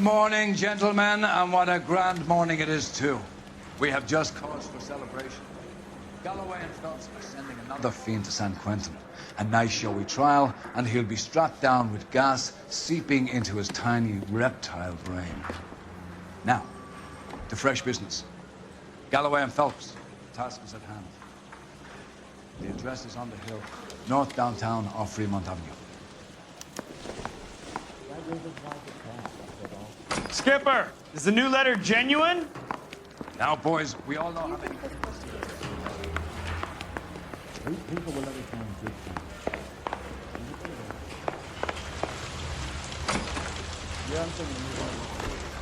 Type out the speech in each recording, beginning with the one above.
morning, gentlemen, and what a grand morning it is, too. We have just cause for celebration. Galloway and Phelps are sending another fiend to San Quentin. A nice showy trial, and he'll be strapped down with gas seeping into his tiny reptile brain. Now, to fresh business. Galloway and Phelps, the task is at hand. The address is on the hill, north downtown off Fremont Avenue. Skipper, is the new letter genuine? Now, boys, we all know how many...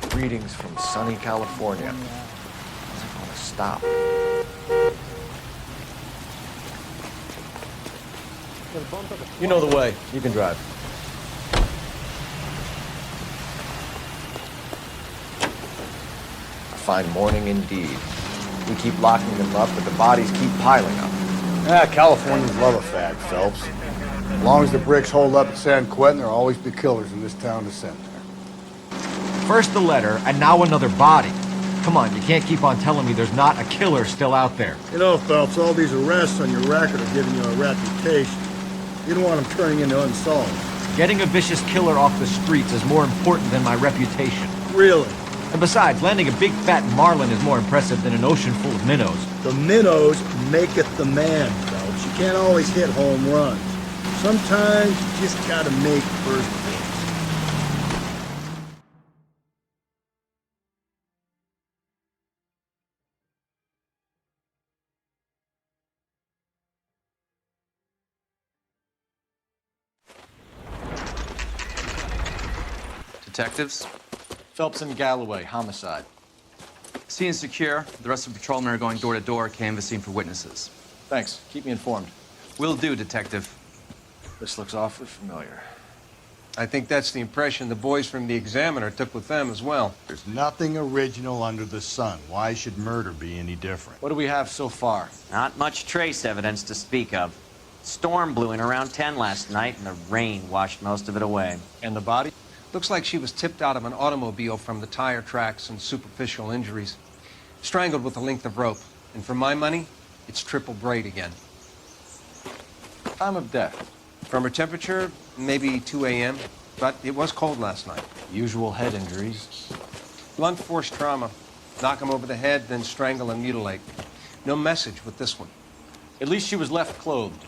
Greetings from sunny California. How's it going to stop? You know the way. You can drive. A fine morning indeed. We keep locking them up, but the bodies keep piling up. Yeah, Californians love a fad, Phelps. As long as the bricks hold up at San Quentin, there'll always be killers in this town to send there. First the letter, and now another body. Come on, you can't keep on telling me there's not a killer still out there. You know, Phelps, all these arrests on your record are giving you a reputation. You don't want them turning into unsolved. Getting a vicious killer off the streets is more important than my reputation. Really? And besides, landing a big fat marlin is more impressive than an ocean full of minnows. The minnows maketh the man, Phelps. You can't always hit home runs. Sometimes you just gotta make first base. Detectives? Phelps and Galloway, homicide. Scene is secure. The rest of the patrolmen are going door to door, canvassing for witnesses. Thanks. Keep me informed. Will do, Detective. This looks awfully familiar. I think that's the impression the boys from the Examiner took with them as well. There's nothing original under the sun. Why should murder be any different? What do we have so far? Not much trace evidence to speak of. Storm blew in around 10 last night, and the rain washed most of it away. And the body? Looks like she was tipped out of an automobile from the tire tracks and superficial injuries. Strangled with a length of rope. And for my money, it's triple braid again. Time of death? From her temperature, maybe 2 a.m., but it was cold last night. Usual head injuries. Blunt force trauma. Knock him over the head, then strangle and mutilate. No message with this one. At least she was left clothed.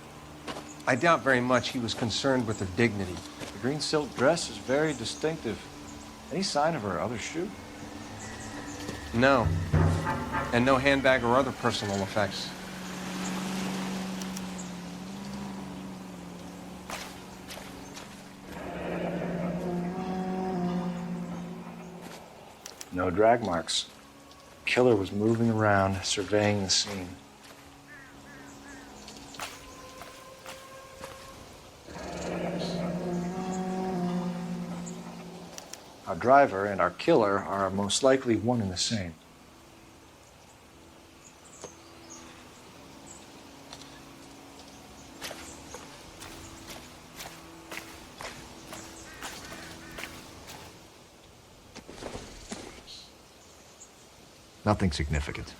I doubt very much he was concerned with her dignity. The green silk dress is very distinctive. Any sign of her other shoe? No. And no handbag or other personal effects. No drag marks. Killer was moving around, surveying the scene. Our driver and our killer are most likely one and the same. Nothing significant.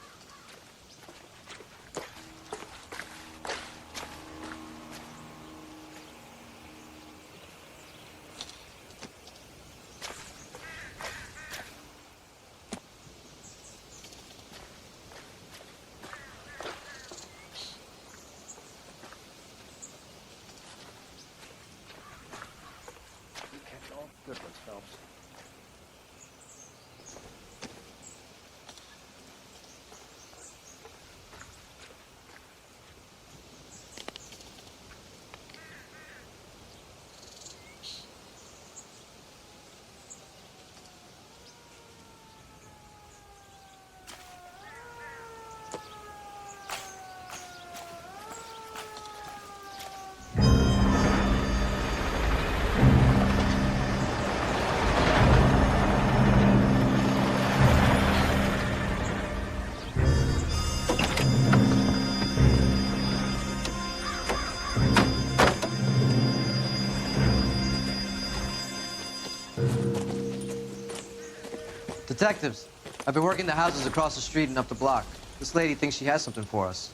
Detectives, I've been working the houses across the street and up the block. This lady thinks she has something for us.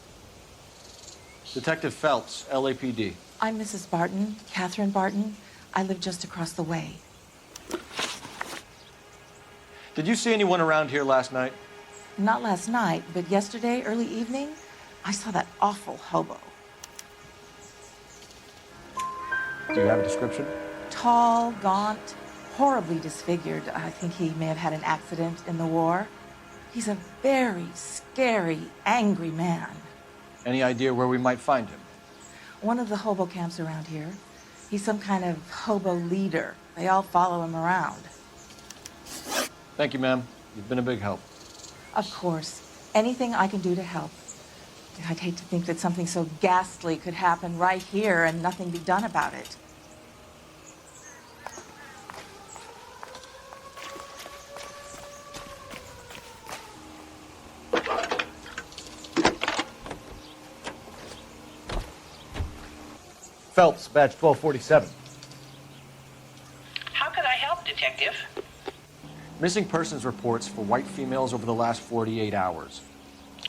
Detective Phelps, LAPD. I'm Mrs. Barton, Catherine Barton. I live just across the way. Did you see anyone around here last night? Not last night, but yesterday, early evening, I saw that awful hobo. Do you have a description? Tall, gaunt, horribly disfigured. I think he may have had an accident in the war. He's a very scary, angry man. Any idea where we might find him? One of the hobo camps around here. He's some kind of hobo leader. They all follow him around. Thank you, ma'am. You've been a big help. Of course. Anything I can do to help. I'd hate to think that something so ghastly could happen right here and nothing be done about it. Phelps, badge 1247. How could I help, Detective? Missing persons reports for white females over the last 48 hours.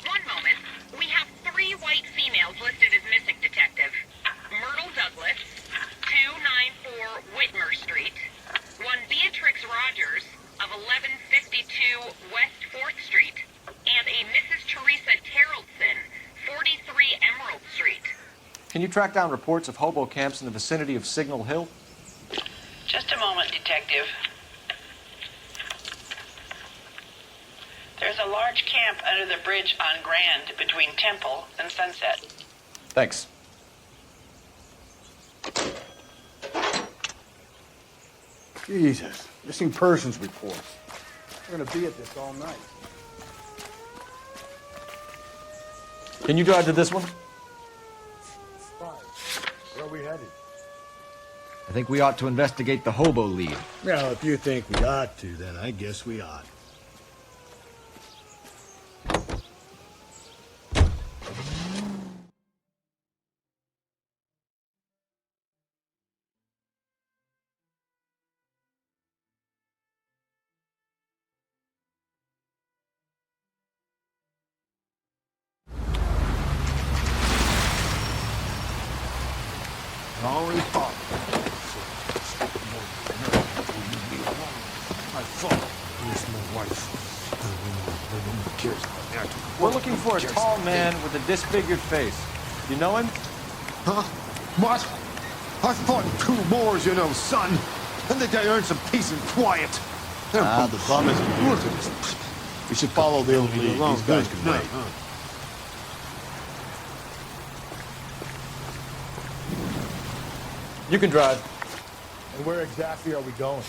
One moment. We have 3 white females listed as missing, Detective. Myrtle Douglas, 294 Whitmer Street. One Beatrix Rogers of 1152 West 4th Street. And a Mrs. Teresa Terrellson, 43 Emerald Street. Can you track down reports of hobo camps in the vicinity of Signal Hill? Just a moment, Detective. There's a large camp under the bridge on Grand between Temple and Sunset. Thanks. Jesus. Missing persons reports. We're gonna be at this all night. Can you drive to this one? Fine. Where are we headed? I think we ought to investigate the hobo lead. Well, if you think we ought to, then I guess we ought. I already thought. I thought it was my wife. We're looking for a tall man with a disfigured face. You know him? Huh? What? I fought in 2 wars, you know, son. And that I earned some peace and quiet. The bum isn't here to this. We should follow the lead. These guys can wait. You can drive. And where exactly are we going?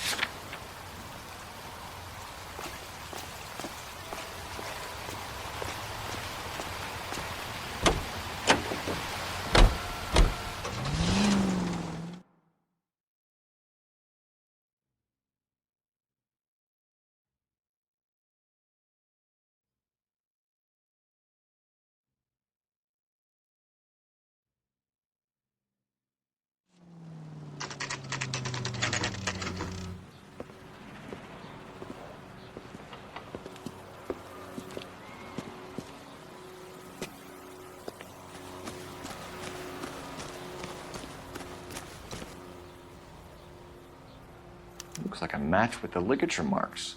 Looks like a match with the ligature marks.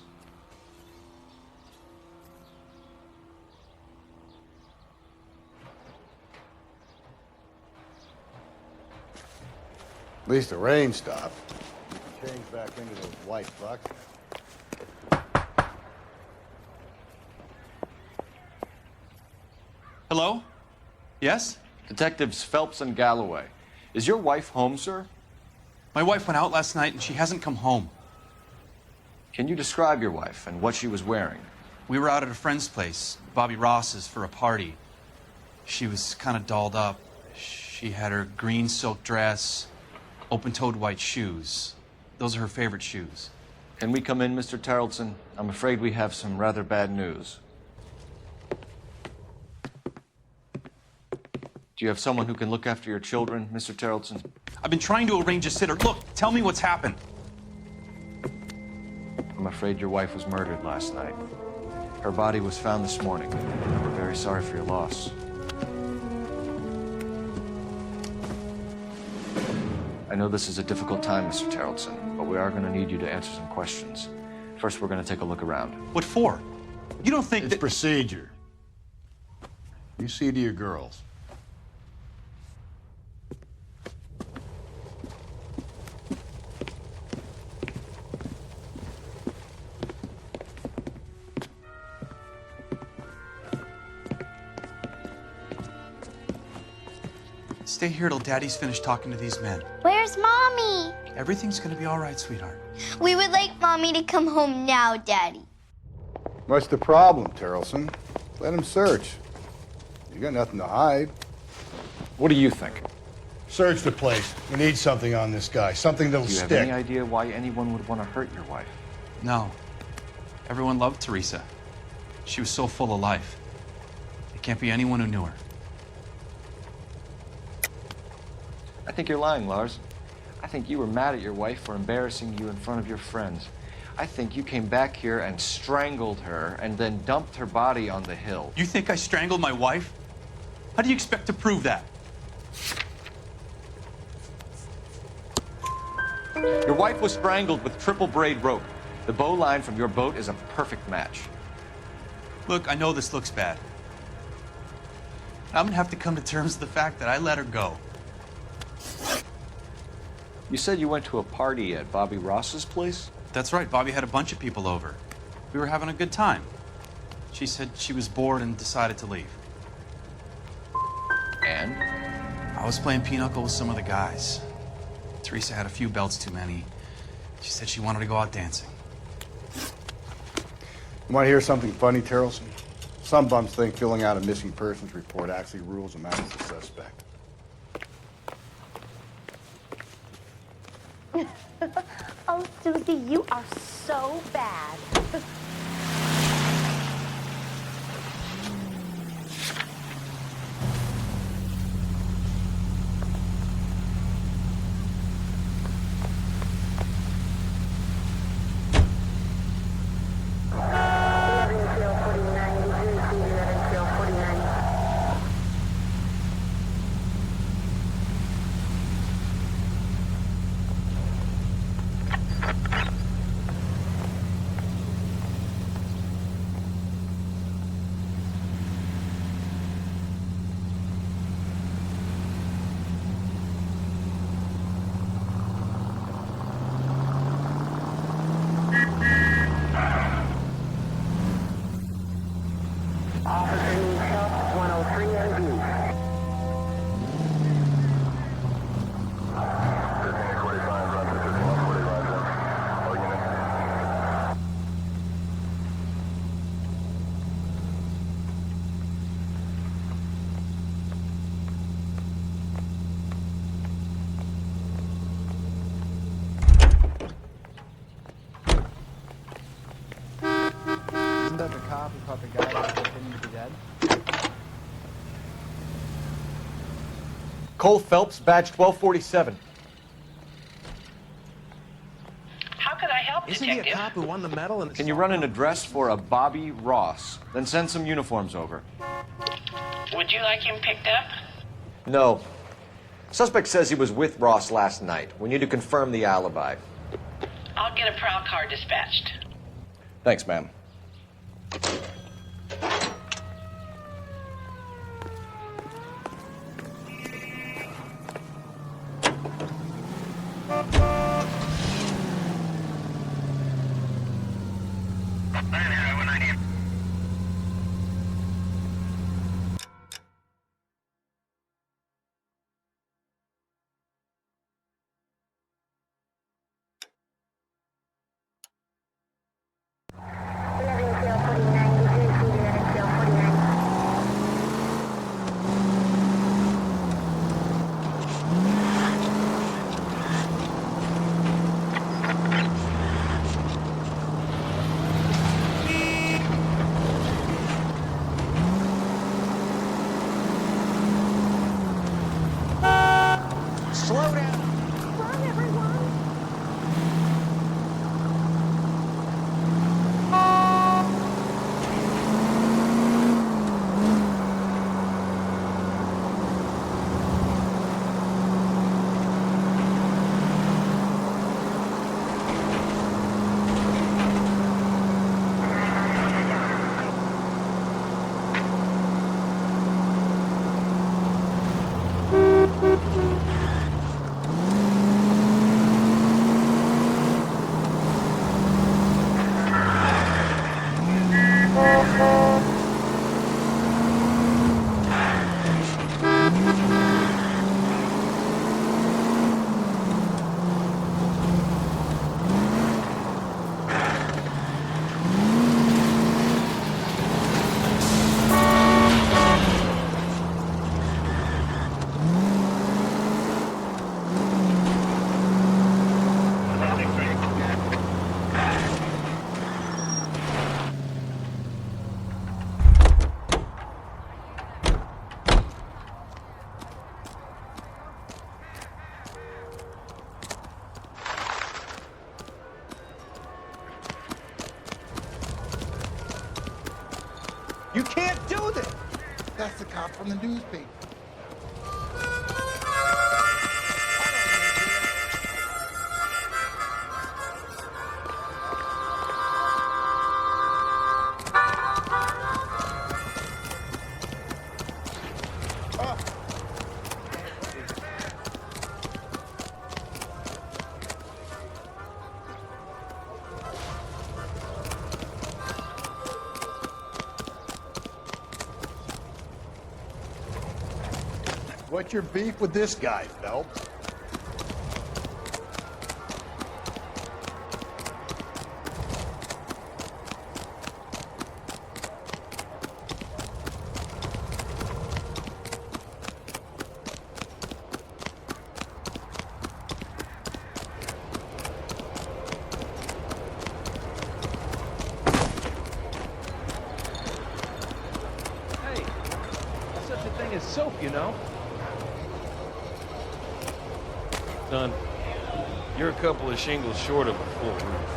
At least the rain stopped. We can change back into those white bucks. Hello? Yes? Detectives Phelps and Galloway. Is your wife home, sir? My wife went out last night and she hasn't come home. Can you describe your wife and what she was wearing? We were out at a friend's place, Bobby Ross's, for a party. She was kind of dolled up. She had her green silk dress, open-toed white shoes. Those are her favorite shoes. Can we come in, Mr. Tarleton? I'm afraid we have some rather bad news. Do you have someone who can look after your children, Mr. Tarleton? I've been trying to arrange a sitter. Look, tell me what's happened. I'm afraid your wife was murdered last night. Her body was found this morning. We're very sorry for your loss. I know this is a difficult time, Mr. Tarleton, but we are going to need you to answer some questions. First, we're going to take a look around. What for? You don't think It's procedure. You see to your girls. Stay here till Daddy's finished talking to these men. Where's Mommy? Everything's gonna be all right, sweetheart. We would like Mommy to come home now, Daddy. What's the problem, Tarleton? Let him search. You got nothing to hide. What do you think? Search the place. We need something on this guy. Something that'll Do you have stick. any idea why anyone would want to hurt your wife? No. Everyone loved Teresa. She was so full of life. It can't be anyone who knew her. I think you're lying, Lars. I think you were mad at your wife for embarrassing you in front of your friends. I think you came back here and strangled her and then dumped her body on the hill. You think I strangled my wife? How do you expect to prove that? Your wife was strangled with triple braid rope. The bow line from your boat is a perfect match. Look, I know this looks bad. I'm gonna have to come to terms with the fact that I let her go. You said you went to a party at Bobby Ross's place? That's right, Bobby had a bunch of people over. We were having a good time. She said she was bored and decided to leave. And? I was playing pinochle with some of the guys. Teresa had a few belts too many. She said she wanted to go out dancing. You want to hear something funny, Tarleton? Some bums think filling out a missing persons report actually rules them out as a suspect. Oh, Susie, you are so bad. Isn't that the cop who caught the guy that was pretending to be dead? Cole Phelps, badge 1247. How could I help, Isn't he a Detective? cop who won the medal? Can you run an address for a Bobby Ross? Then send some uniforms over. Would you like him picked up? No. Suspect says he was with Ross last night. We need to confirm the alibi. I'll get a prowl car dispatched. Thanks, ma'am. know that. That's the cop from the newspaper. What's your beef with this guy, Phelps? Hey, there's such a thing as soap, you know? Son, you're a couple of shingles short of a full roof.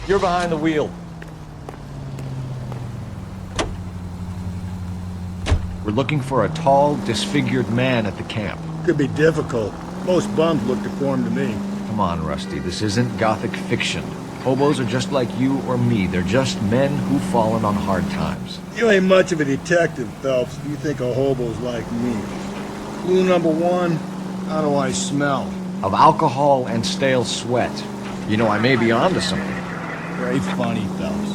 You're behind the wheel. We're looking for a tall, disfigured man at the camp. Could be difficult. Most bums look deformed to me. Come on, Rusty. This isn't gothic fiction. Hobos are just like you or me. They're just men who've fallen on hard times. You ain't much of a detective, Phelps. You think a hobo's like me. Clue number one, how do I smell? Of alcohol and stale sweat. You know, I may be onto something. Very funny, Phelps.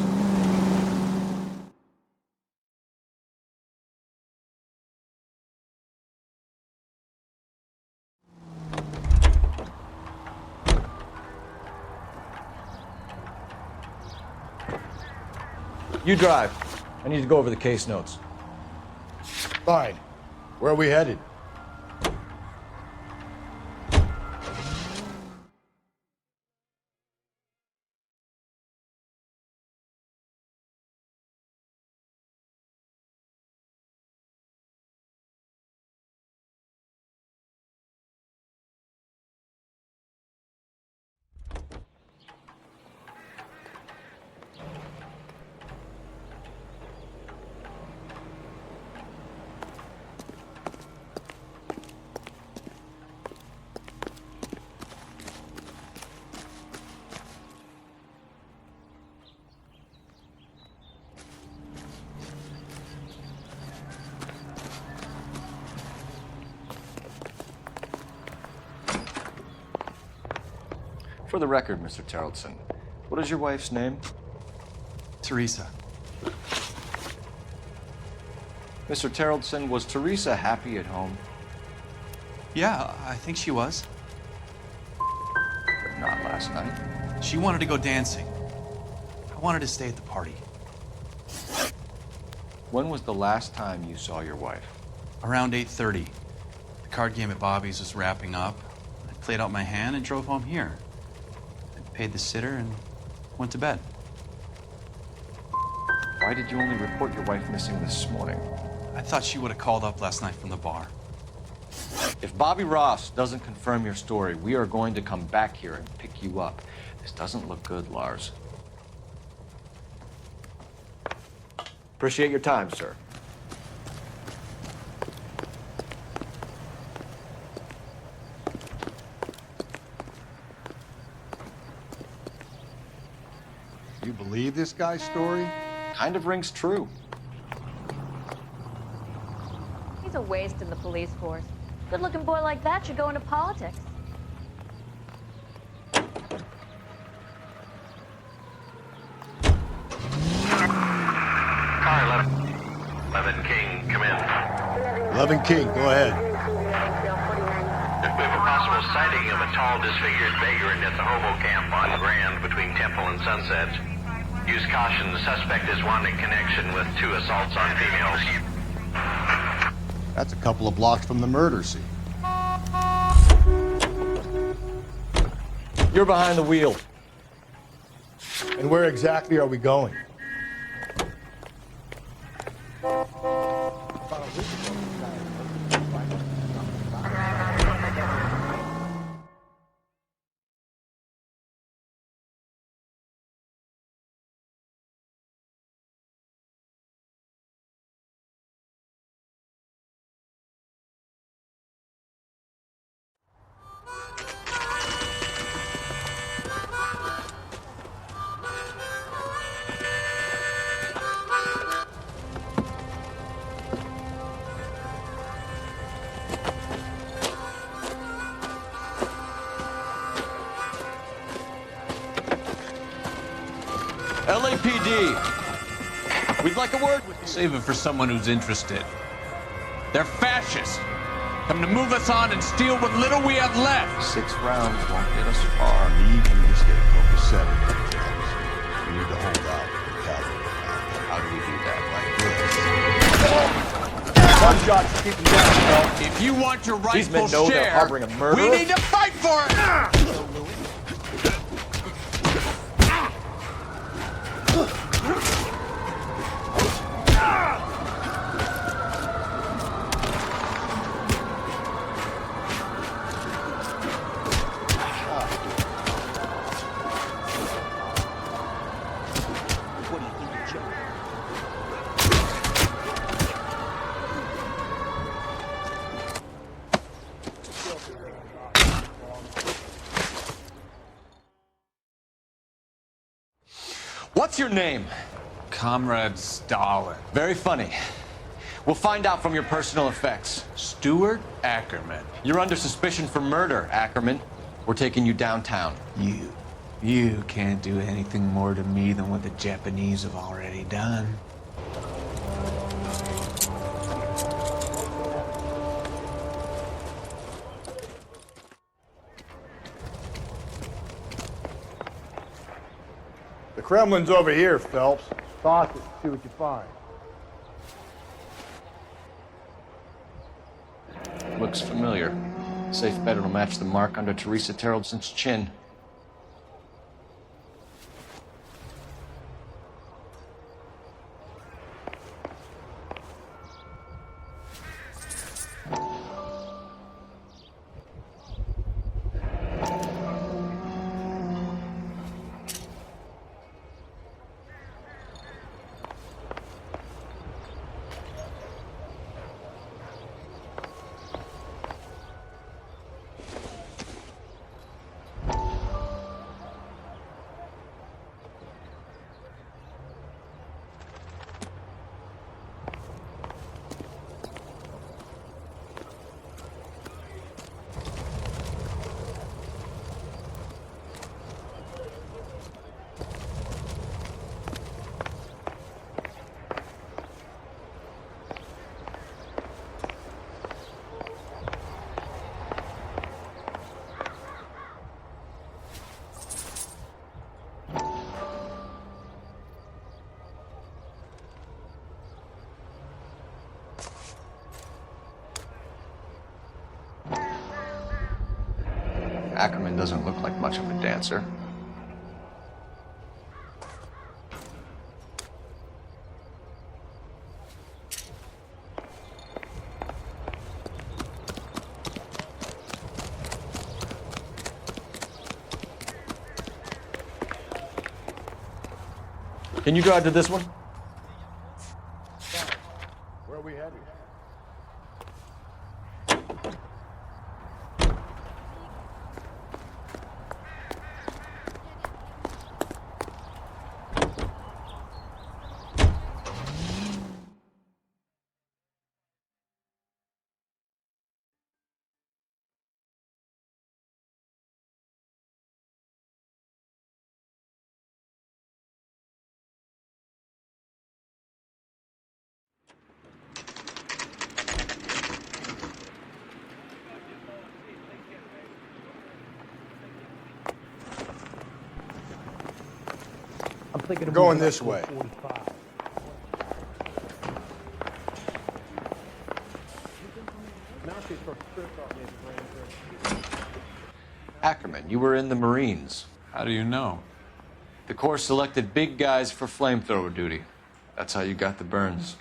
You drive. I need to go over the case notes. Fine. Where are we headed? For the record, Mr. Terrelson, what is your wife's name? Teresa. Mr. Terrelson, was Teresa happy at home? Yeah, I think she was. But not last night. She wanted to go dancing. I wanted to stay at the party. When was the last time you saw your wife? Around 8:30. The card game at Bobby's was wrapping up. I played out my hand and drove home here. I paid the sitter and went to bed. Why did you only report your wife missing this morning? I thought she would have called up last night from the bar. If Bobby Ross doesn't confirm your story, we are going to come back here and pick you up. This doesn't look good, Lars. Appreciate your time, sir. You believe this guy's story? Kind of rings true. He's a waste in the police force. Good-looking boy like that should go into politics. Car 11 King, come in. 11 King, go ahead. We have a possible sighting of a tall, disfigured vagrant at the hobo camp on Grand between Temple and Sunset. Use caution, the suspect is wanting connection with 2 assaults on females. That's a couple of blocks from the murder scene. You're behind the wheel. And where exactly are we going? LAPD. We'd like a word with you. Save it for someone who's interested. They're fascists. Come to move us on and steal what little we have left. 6 rounds won't get us far. Leave and just get focus 7. We need to hold out for the cavalry. How do we do that? One shot to keep them down, Phil. If you want your These men rightful know they're share, harboring a murderer. we need to fight for it! What's your name? Comrade Stalin. Very funny. We'll find out from your personal effects. Stuart Ackerman. You're under suspicion for murder, Ackerman. We're taking you downtown. You can't do anything more to me than what the Japanese have already done. The Kremlin's over here, Phelps. Toss it, see what you find. Looks familiar. Safe bet it'll match the mark under Teresa Terreldson's chin. Ackerman doesn't look like much of a dancer. Can you drive to this one? Where are we headed? I'm thinking of Going moving this up to way. 45. Ackerman, you were in the Marines. How do you know? The Corps selected big guys for flamethrower duty. That's how you got the burns.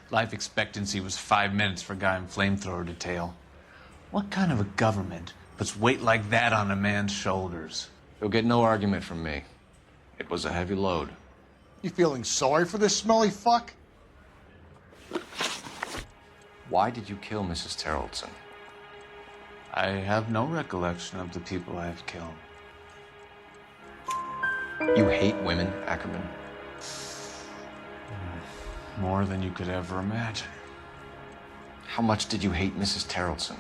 Life expectancy was 5 minutes for a guy in flamethrower detail. What kind of a government puts weight like that on a man's shoulders? You'll get no argument from me. It was a heavy load. You feeling sorry for this smelly fuck? Why did you kill Mrs. Terrellson? I have no recollection of the people I have killed. You hate women, Ackerman? More than you could ever imagine. How much did you hate Mrs. Terrellson?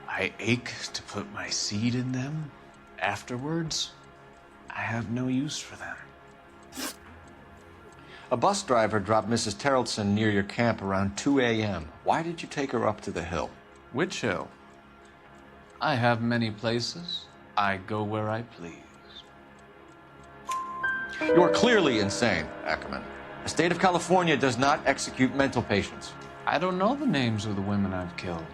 I ache to put my seed in them. Afterwards, I have no use for them. A bus driver dropped Mrs. Terrellson near your camp around 2 a.m. Why did you take her up to the hill? Which hill? I have many places. I go where I please. You are clearly insane, Ackerman. The state of California does not execute mental patients. I don't know the names of the women I've killed,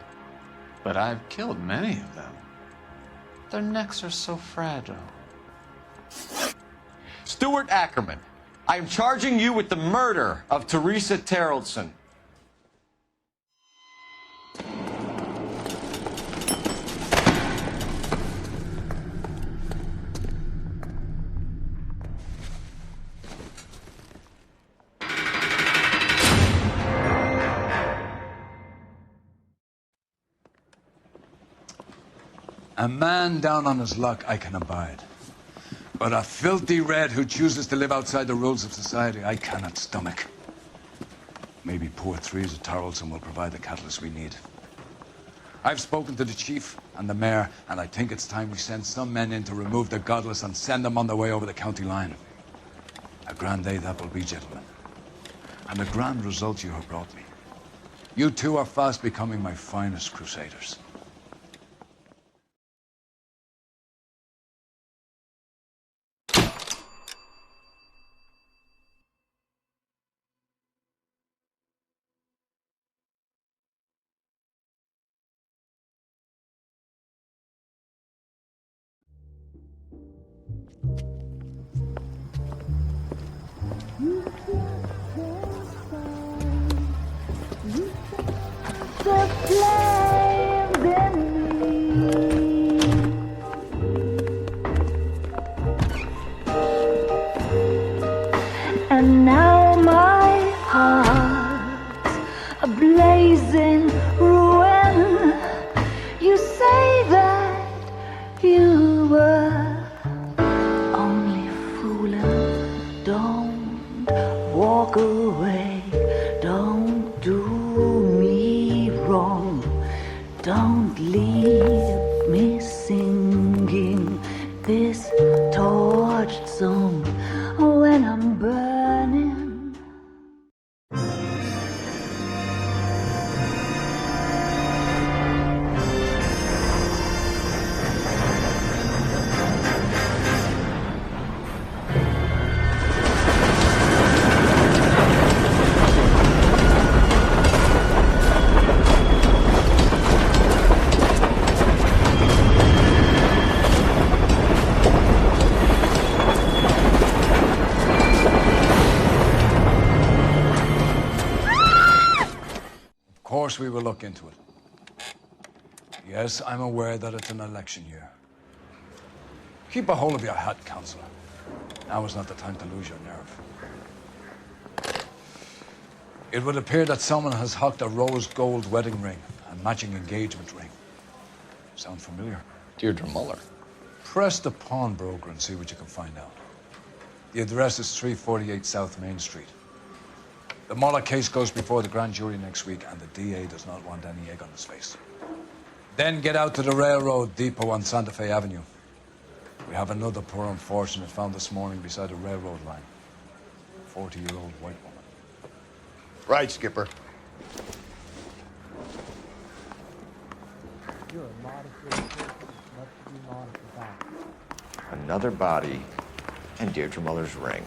but I've killed many of them. Their necks are so fragile. Stuart Ackerman, I am charging you with the murder of Teresa Terrellson. A man down on his luck I can abide. But a filthy red who chooses to live outside the rules of society, I cannot stomach. Maybe poor Teresa Terrellson will provide the catalyst we need. I've spoken to the chief and the mayor, and I think it's time we send some men in to remove the godless and send them on their way over the county line. A grand day that will be, gentlemen. And a grand result you have brought me. You two are fast becoming my finest crusaders. And now my heart's a blazing ruin. You say that you were only fooling. Don't walk away. Don't do me wrong. Don't leave me singing this torched song when I'm burning. Yes, we will look into it. Yes, I'm aware that it's an election year. Keep a hold of your hat, Counselor. Now is not the time to lose your nerve. It would appear that someone has hocked a rose gold wedding ring and matching engagement ring. Sound familiar? Deirdre Muller. Press the pawnbroker and see what you can find out. The address is 348 South Main Street. The Muller case goes before the grand jury next week, and the DA does not want any egg on his face. Then get out to the railroad depot on Santa Fe Avenue. We have another poor unfortunate found this morning beside a railroad line. A 40-year-old white woman. Right, Skipper. You're a modest little person. Much to be modest about. Another body and Deirdre Muller's ring.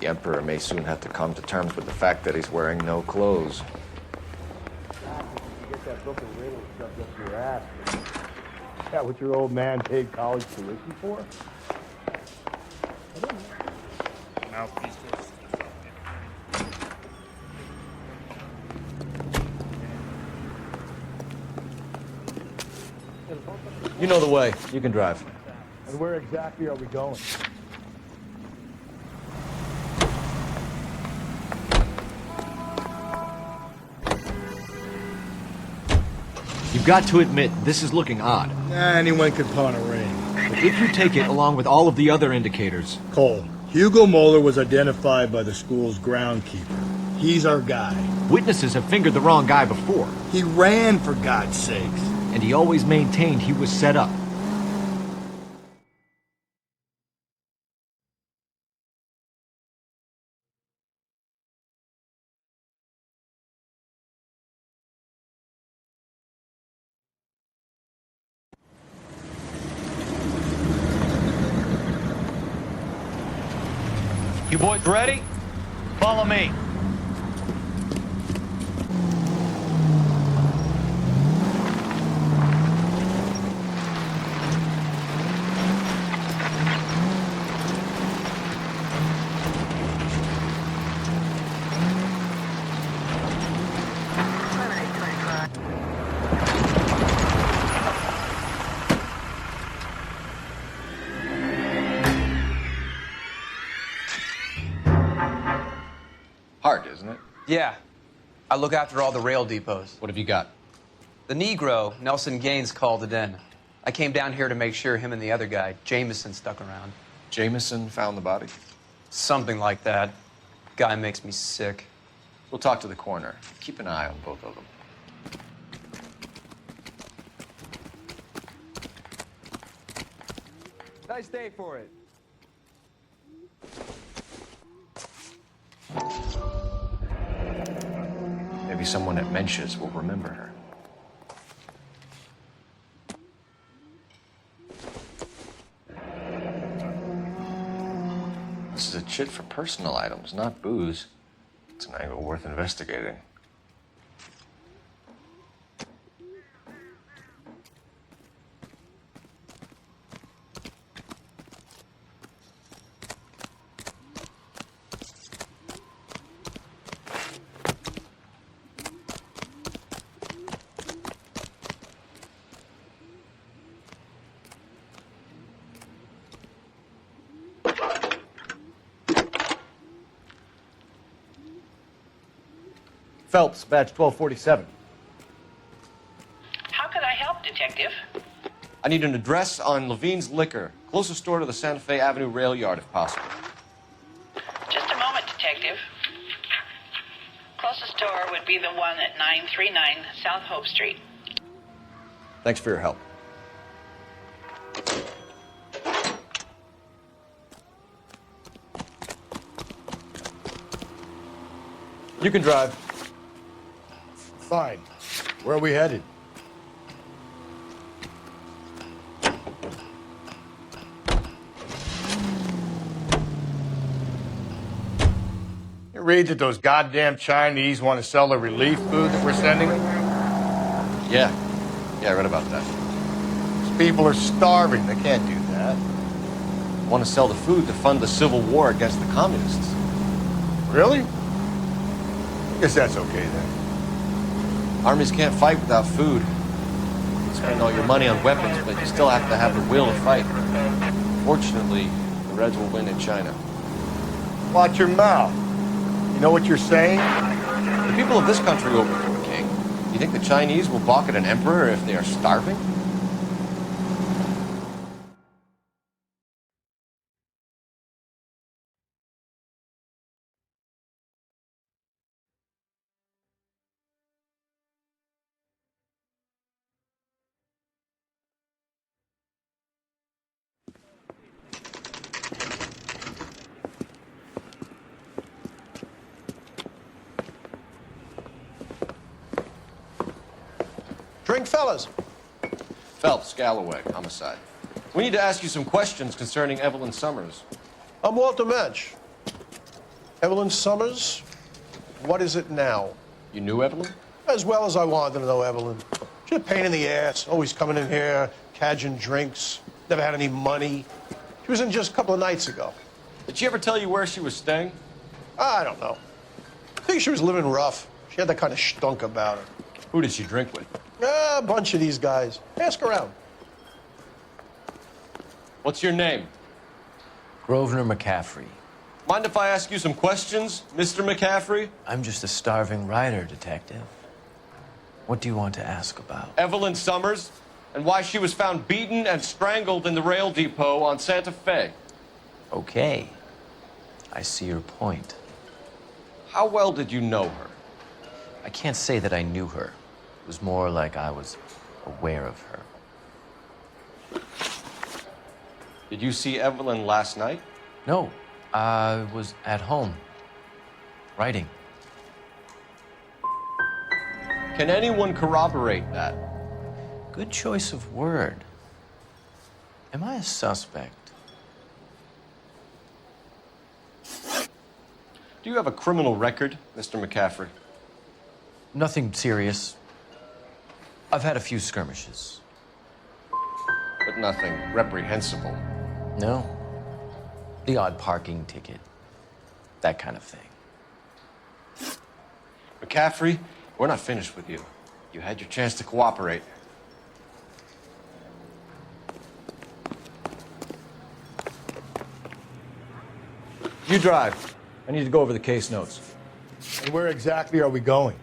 The Emperor may soon have to come to terms with the fact that he's wearing no clothes. You get that book of riddles shoved up your ass. Is that what your old man paid college tuition for? Mouthpiece. You know the way. You can drive. And where exactly are we going? You've got to admit, this is looking odd. Anyone could pawn a ring. But if you take it along with all of the other indicators... Cole, Hugo Moeller was identified by the school's groundkeeper. He's our guy. Witnesses have fingered the wrong guy before. He ran, for God's sakes. And he always maintained he was set up. You boys ready? Follow me. Hard, isn't it? Yeah. I look after all the rail depots. What have you got? The Negro, Nelson Gaines, called it in. I came down here to make sure him and the other guy, Jameson, stuck around. Jameson found the body? Something like that. Guy makes me sick. We'll talk to the coroner. Keep an eye on both of them. Nice day for it. Maybe someone at Mensch's will remember her. This is a chit for personal items, not booze. It's an angle worth investigating. Phelps, badge 1247. How could I help, Detective? I need an address on Levine's Liquor. Closest store to the Santa Fe Avenue rail yard, if possible. Just a moment, Detective. Closest store would be the one at 939 South Hope Street. Thanks for your help. You can drive. Fine. Where are we headed? You read that those goddamn Chinese want to sell the relief food that we're sending them? Yeah, I read about that. These people are starving. They can't do that. Want to sell the food to fund the civil war against the communists. Really? I guess that's okay then. Armies can't fight without food. You spend all your money on weapons, but you still have to have the will to fight. Fortunately, the Reds will win in China. Watch your mouth. You know what you're saying? The people of this country overthrew a king. You think the Chinese will balk at an emperor if they are starving? Drink, fellas. Phelps, Galloway, Homicide. We need to ask you some questions concerning Evelyn Summers. I'm Walter Mensch. Evelyn Summers, what is it now? You knew Evelyn? As well as I wanted to know Evelyn. She's a pain in the ass, always coming in here, cadging drinks, never had any money. She was in just a couple of nights ago. Did she ever tell you where she was staying? I don't know. I think she was living rough. She had that kind of stunk about her. Who did she drink with? A bunch of these guys. Ask around. What's your name? Grosvenor McCaffrey. Mind if I ask you some questions, Mr. McCaffrey? I'm just a starving writer, Detective. What do you want to ask about? Evelyn Summers, and why she was found beaten and strangled in the rail depot on Santa Fe. Okay. I see your point. How well did you know her? I can't say that I knew her. It was more like I was aware of her. Did you see Evelyn last night? No, I was at home, writing. Can anyone corroborate that? Good choice of word. Am I a suspect? Do you have a criminal record, Mr. McCaffrey? Nothing serious. I've had a few skirmishes. But nothing reprehensible. No. The odd parking ticket. That kind of thing. McCaffrey, we're not finished with you. You had your chance to cooperate. You drive. I need to go over the case notes. And where exactly are we going?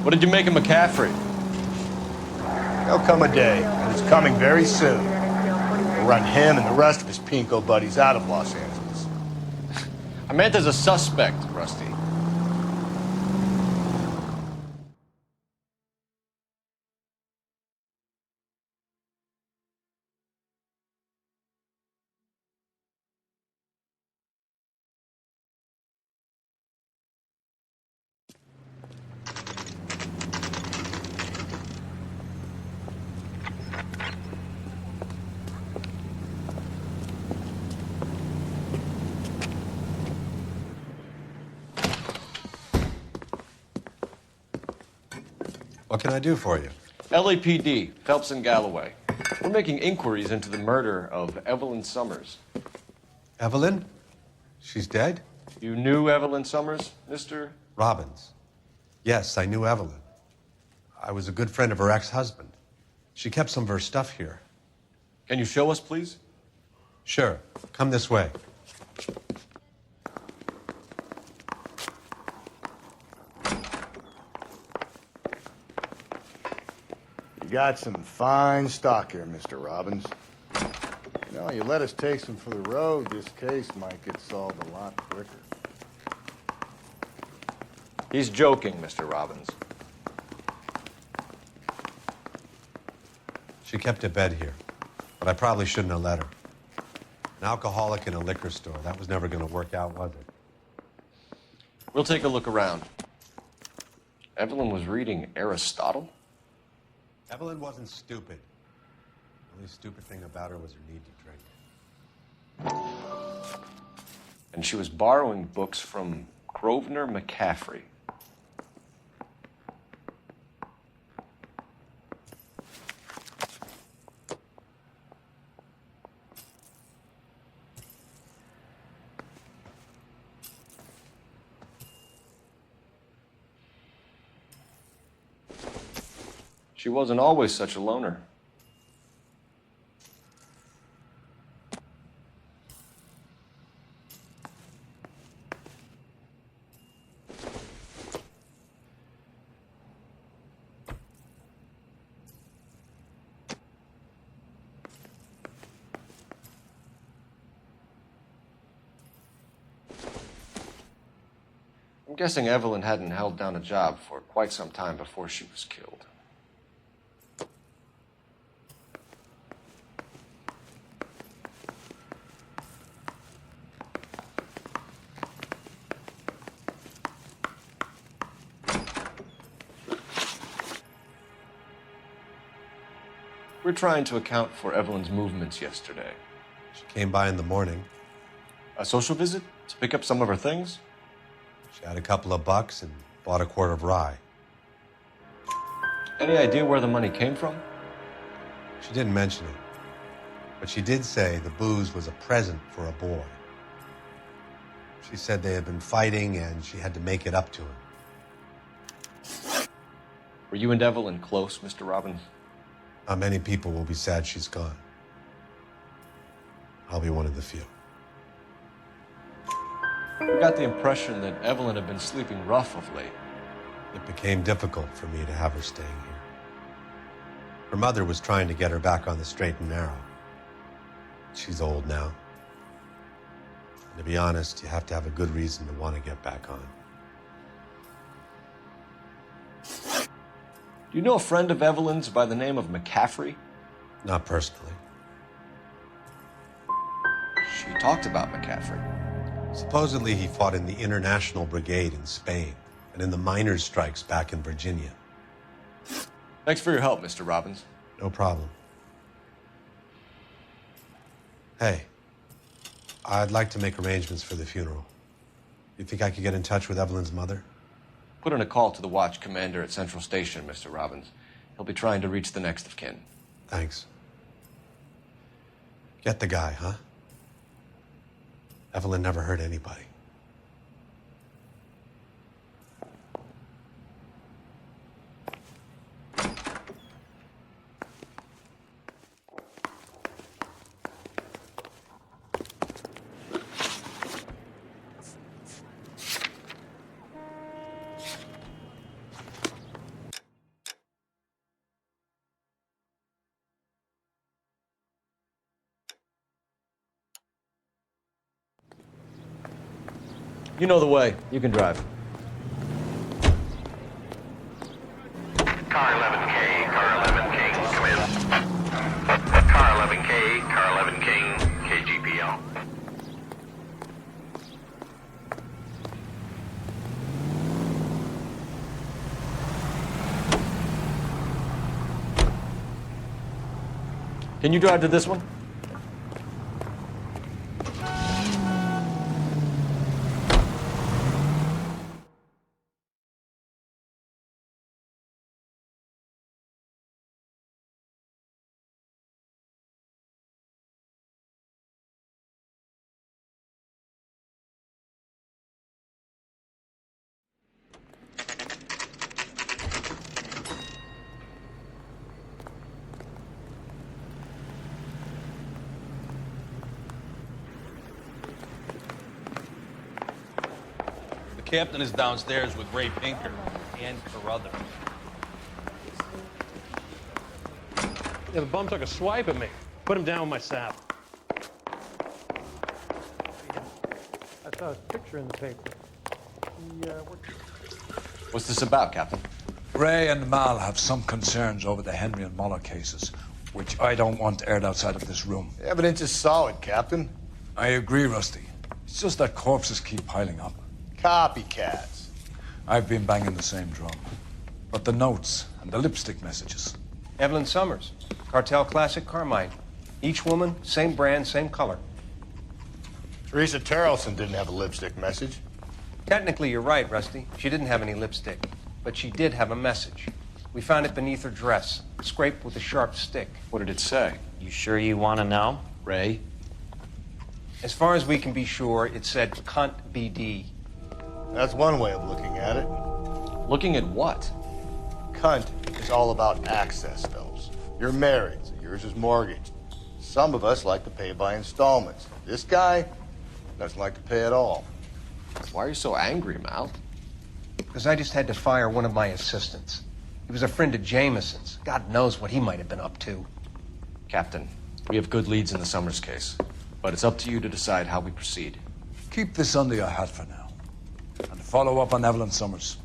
What did you make of McCaffrey? There'll come a day, and it's coming very soon. We'll run him and the rest of his pinko buddies out of Los Angeles. I meant as a suspect, Rusty. What can I do for you? LAPD, Phelps and Galloway. We're making inquiries into the murder of Evelyn Summers. Evelyn? She's dead? You knew Evelyn Summers, Mr. Robbins. Yes, I knew Evelyn. I was a good friend of her ex-husband. She kept some of her stuff here. Can you show us, please? Sure. Come this way. You got some fine stock here, Mr. Robbins. You know, you let us take some for the road, this case might get solved a lot quicker. He's joking, Mr. Robbins. She kept a bed here, but I probably shouldn't have let her. An alcoholic in a liquor store. That was never going to work out, was it? We'll take a look around. Evelyn was reading Aristotle? Evelyn wasn't stupid. The only stupid thing about her was her need to drink. And she was borrowing books from Grosvenor McCaffrey. She wasn't always such a loner. I'm guessing Evelyn hadn't held down a job for quite some time before she was killed. We're trying to account for Evelyn's movements yesterday. She came by in the morning. A social visit to pick up some of her things? She had a couple of bucks and bought a quart of rye. Any idea where the money came from? She didn't mention it, but she did say the booze was a present for a boy. She said they had been fighting and she had to make it up to him. Were you and Evelyn close, Mr. Robbins? Not many people will be sad she's gone. I'll be one of the few. We got the impression that Evelyn had been sleeping rough of late. It became difficult for me to have her staying here. Her mother was trying to get her back on the straight and narrow. She's old now. And to be honest, you have to have a good reason to want to get back on. Do you know a friend of Evelyn's by the name of McCaffrey? Not personally. She talked about McCaffrey. Supposedly he fought in the International Brigade in Spain and in the miners' strikes back in Virginia. Thanks for your help, Mr. Robbins. No problem. Hey, I'd like to make arrangements for the funeral. You think I could get in touch with Evelyn's mother? Put in a call to the watch commander at Central Station, Mr. Robbins. He'll be trying to reach the next of kin. Thanks. Get the guy, huh? Evelyn never hurt anybody. You know the way. You can drive. Car 11K, Car 11 King, come in. Car 11K, Car 11 King, KGPL. Can you drive to this one? The captain is downstairs with Ray Pinker and Carruthers. Yeah, the bum took a swipe at me. Put him down with my saddle. I saw his picture in the paper. What's this about, Captain? Ray and Mal have some concerns over the Henry and Muller cases, which I don't want aired outside of this room. The evidence is solid, Captain. I agree, Rusty. It's just that corpses keep piling up. Copycats. I've been banging the same drum. But the notes and the lipstick messages. Evelyn Summers, Cartel Classic Carmine. Each woman, same brand, same color. Teresa Terrelson didn't have a lipstick message. Technically, you're right, Rusty. She didn't have any lipstick. But she did have a message. We found it beneath her dress, scraped with a sharp stick. What did it say? You sure you want to know? Ray? As far as we can be sure, it said cunt BD. That's one way of looking at it. Looking at what? Cunt is all about access, Phelps. You're married, so yours is mortgaged. Some of us like to pay by installments. This guy doesn't like to pay at all. Why are you so angry, Mal? Because I just had to fire one of my assistants. He was a friend of Jameson's. God knows what he might have been up to. Captain, we have good leads in the Summers case, but it's up to you to decide how we proceed. Keep this under your hat for now. And follow up on Evelyn Summers.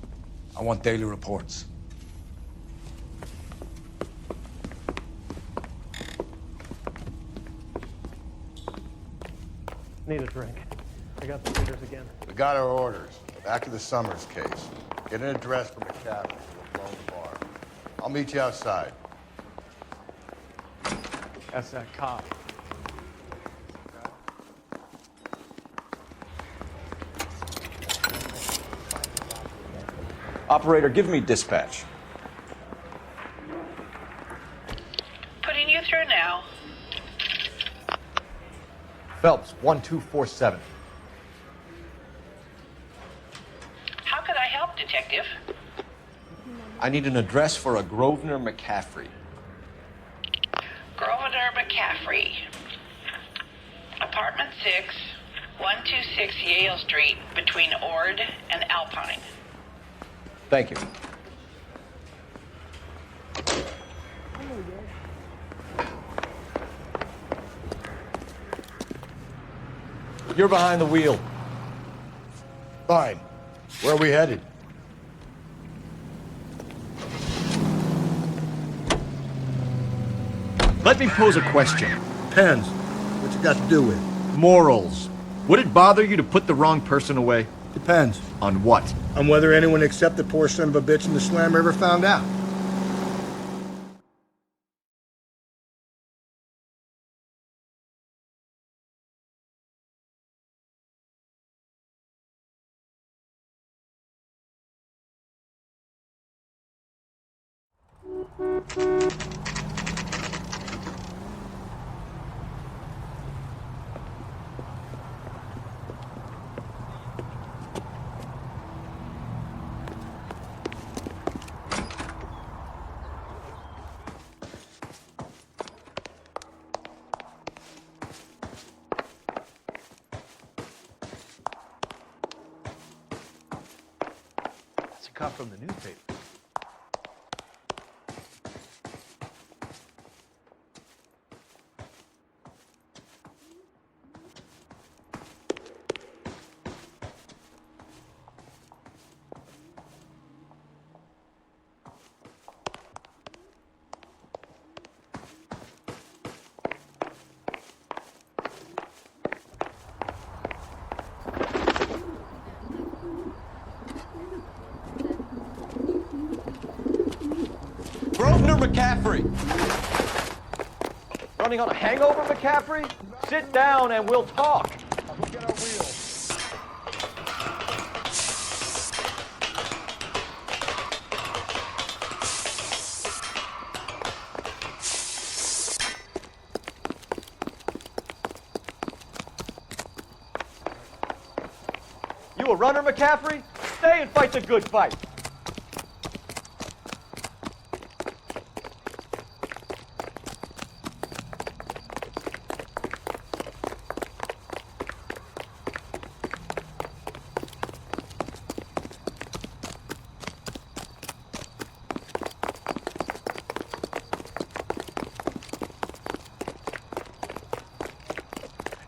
I want daily reports. Need a drink. I got the orders again. We got our orders. Back to the Summers case. Get an address for McCaffrey to a lone bar. I'll meet you outside. That's that cop. Operator, give me dispatch. Putting you through now. Phelps, 1247. How could I help, Detective? I need an address for a Grosvenor McCaffrey. Grosvenor McCaffrey. Apartment 6, 126 Yale Street, between Ord and Alpine. Thank you. You're behind the wheel. Fine. Where are we headed? Let me pose a question. Depends. What you got to do with it? Morals. Would it bother you to put the wrong person away? Depends. On what? On whether anyone except the poor son of a bitch in the slammer ever found out. It's a cop from the newspaper. Grosvenor McCaffrey! Running on a hangover, McCaffrey? Sit down and we'll talk. We'll get our wheels. You a runner, McCaffrey? Stay and fight the good fight.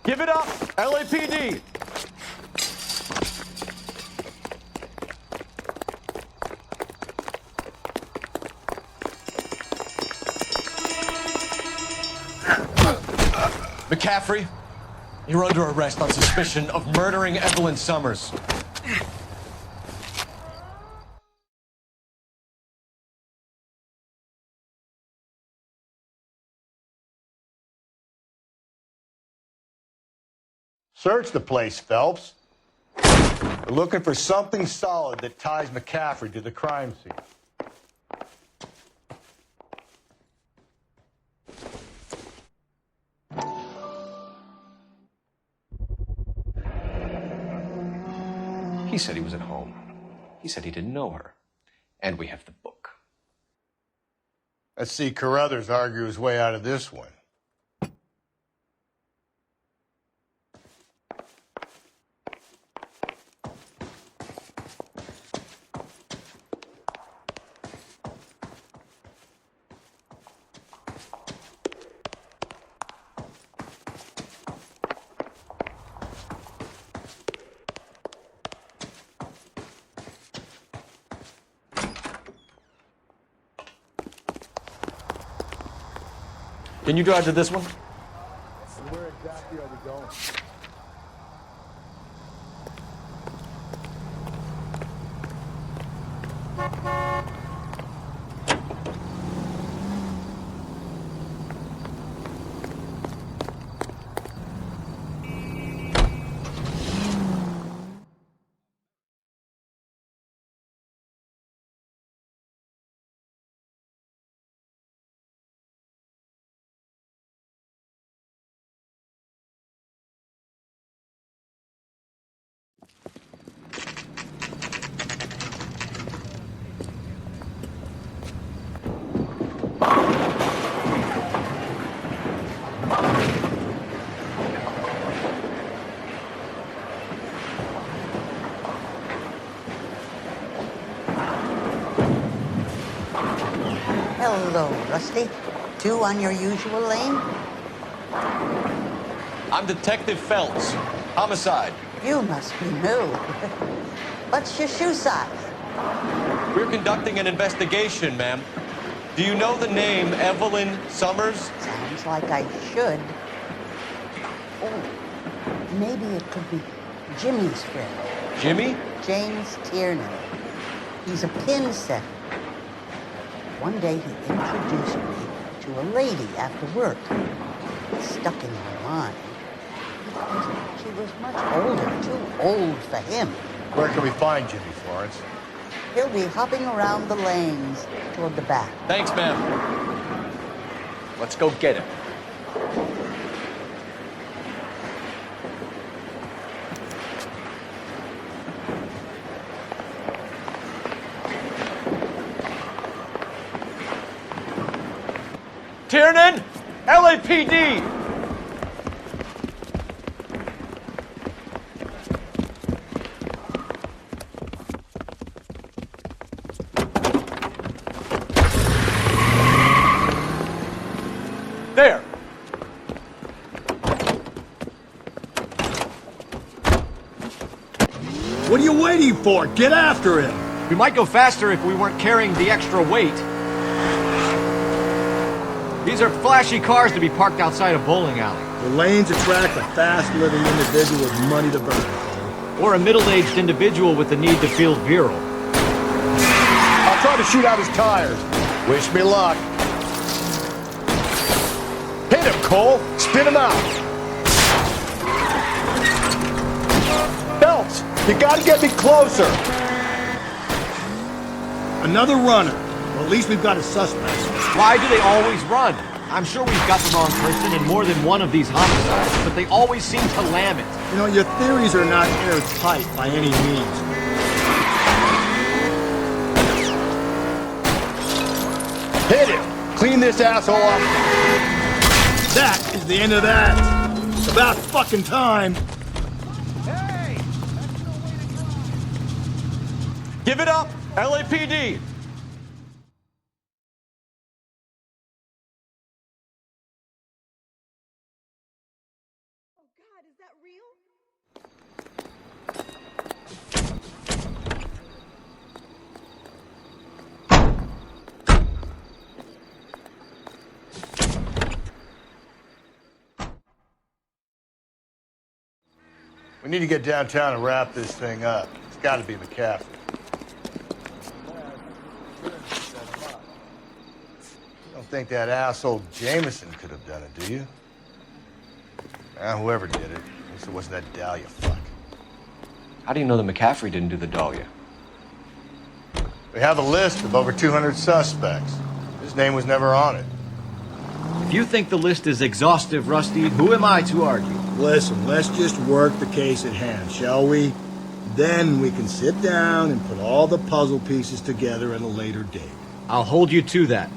Give it up, LAPD! McCaffrey, you're under arrest on suspicion of murdering Evelyn Summers. Search the place, Phelps. We're looking for something solid that ties McCaffrey to the crime scene. He said he was at home. He said he didn't know her. And we have the book. Let's see Carruthers argue his way out of this one. Can you drive to this one? Where exactly are we going? Hello, Rusty. 2 on your usual lane? I'm Detective Phelps. Homicide. You must be new. What's your shoe size? We're conducting an investigation, ma'am. Do you know the name Evelyn Summers? Sounds like I should. Oh, maybe it could be Jimmy's friend. Jimmy? James Tiernan. He's a pin setter. One day he introduced me to a lady after work. It stuck in my mind. Because she was much older, too old for him. Where can we find Jimmy, Florence? He'll be hopping around the lanes toward the back. Thanks, ma'am. Let's go get him. Tiernan! LAPD! There! What are you waiting for? Get after him! We might go faster if we weren't carrying the extra weight. These are flashy cars to be parked outside a bowling alley. The lanes attract a fast-living individual with money to burn. Or a middle-aged individual with the need to feel virile. I'll try to shoot out his tires. Wish me luck. Hit him, Cole. Spin him out. Phelps, you gotta get me closer. Another runner. Well, at least we've got a suspect. Why do they always run? I'm sure we've got the wrong person in more than one of these homicides, but they always seem to lam it. You know, your theories are not airtight by any means. Hit him. Clean this asshole up. That is the end of that. It's about fucking time. Hey! Give it up, LAPD! We need to get downtown and wrap this thing up. It's got to be McCaffrey. You don't think that asshole Jameson could have done it, do you? Whoever did it. At least it wasn't that Dahlia fuck. How do you know that McCaffrey didn't do the Dahlia? We have a list of over 200 suspects. His name was never on it. If you think the list is exhaustive, Rusty, who am I to argue? Listen, let's just work the case at hand, shall we? Then we can sit down and put all the puzzle pieces together at a later date. I'll hold you to that.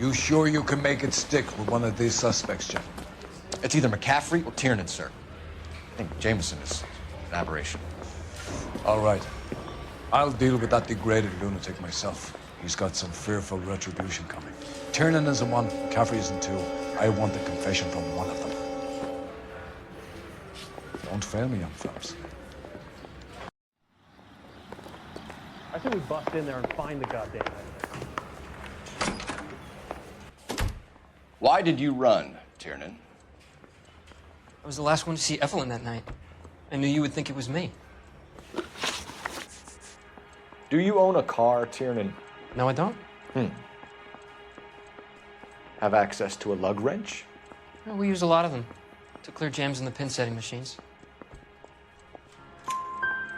You sure you can make it stick with one of these suspects, Jim? It's either McCaffrey or Tiernan, sir. I think Jameson is an aberration. All right. I'll deal with that degraded lunatic myself. He's got some fearful retribution coming. Tiernan isn't one, McCaffrey isn't two. I want the confession from one of them. Don't fail me, young fellas. I think we bust in there and find the goddamn thing. Why did you run, Tiernan? I was the last one to see Evelyn that night. I knew you would think it was me. Do you own a car, Tiernan? No, I don't. Have access to a lug wrench? No, we use a lot of them to clear jams in the pin setting machines.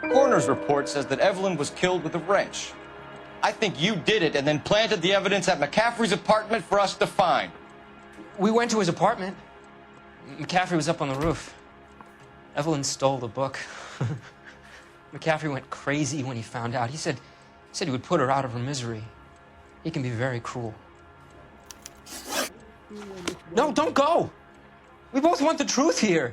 Coroner's report says that Evelyn was killed with a wrench. I think you did it and then planted the evidence at McCaffrey's apartment for us to find. We went to his apartment. McCaffrey was up on the roof. Evelyn stole the book. McCaffrey went crazy when he found out. He said he would put her out of her misery. He can be very cruel. No, don't go! We both want the truth here.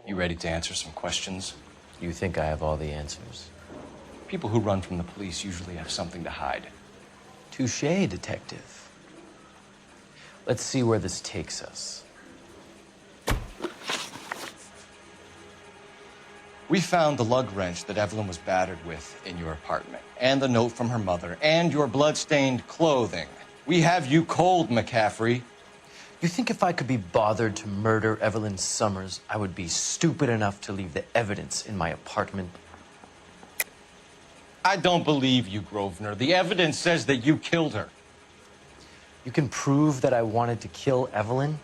You ready to answer some questions? You think I have all the answers? People who run from the police usually have something to hide. Touché, detective. Let's see where this takes us. We found the lug wrench that Evelyn was battered with in your apartment, and the note from her mother, and your blood-stained clothing. We have you cold, McCaffrey. You think if I could be bothered to murder Evelyn Summers, I would be stupid enough to leave the evidence in my apartment? I don't believe you, Grosvenor. The evidence says that you killed her. You can prove that I wanted to kill Evelyn?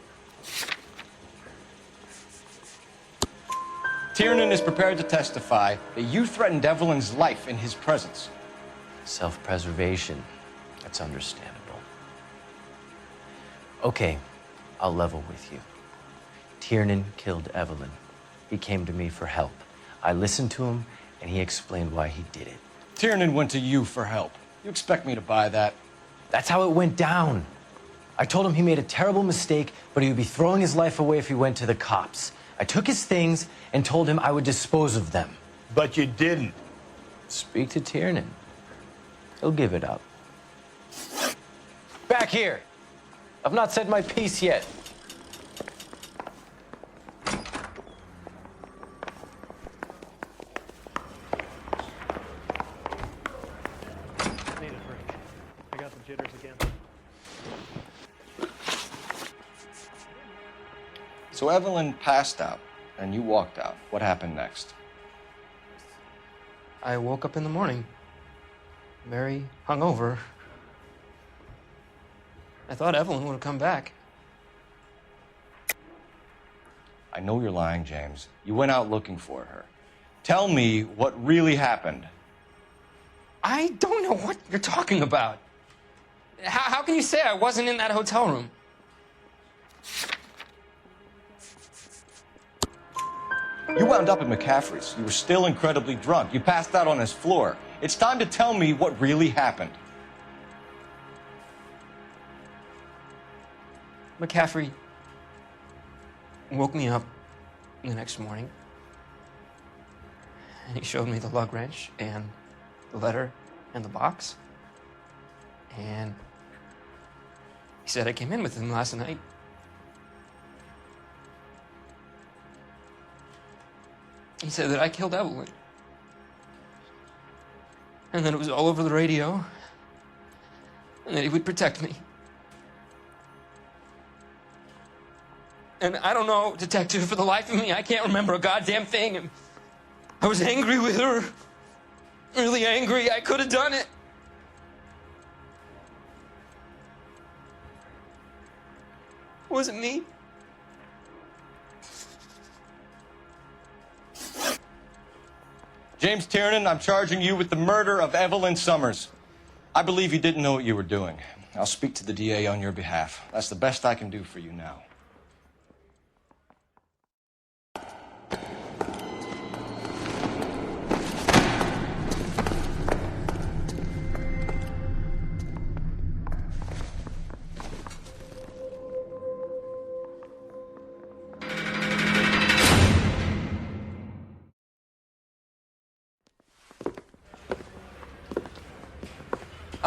Tiernan is prepared to testify that you threatened Evelyn's life in his presence. Self-preservation. That's understandable. Okay, I'll level with you. Tiernan killed Evelyn. He came to me for help. I listened to him, and he explained why he did it. Tiernan went to you for help. You expect me to buy that? That's how it went down. I told him he made a terrible mistake, but he would be throwing his life away if he went to the cops. I took his things and told him I would dispose of them. But you didn't. Speak to Tiernan. He'll give it up. Back here! I've not said my piece yet. Need a drink. I got the jitters again. So Evelyn passed out, and you walked out. What happened next? I woke up in the morning, very hungover. I thought Evelyn would have come back. I know you're lying, James. You went out looking for her. Tell me what really happened. I don't know what you're talking about. How can you say I wasn't in that hotel room? You wound up at McCaffrey's. You were still incredibly drunk. You passed out on his floor. It's time to tell me what really happened. McCaffrey woke me up the next morning, and he showed me the lug wrench and the letter and the box, and he said I came in with him last night. He said that I killed Evelyn, and that it was all over the radio, and that he would protect me. And I don't know, detective, for the life of me, I can't remember a goddamn thing. And I was angry with her. Really angry. I could have done it. It wasn't me. James Tiernan, I'm charging you with the murder of Evelyn Summers. I believe you didn't know what you were doing. I'll speak to the DA on your behalf. That's the best I can do for you now.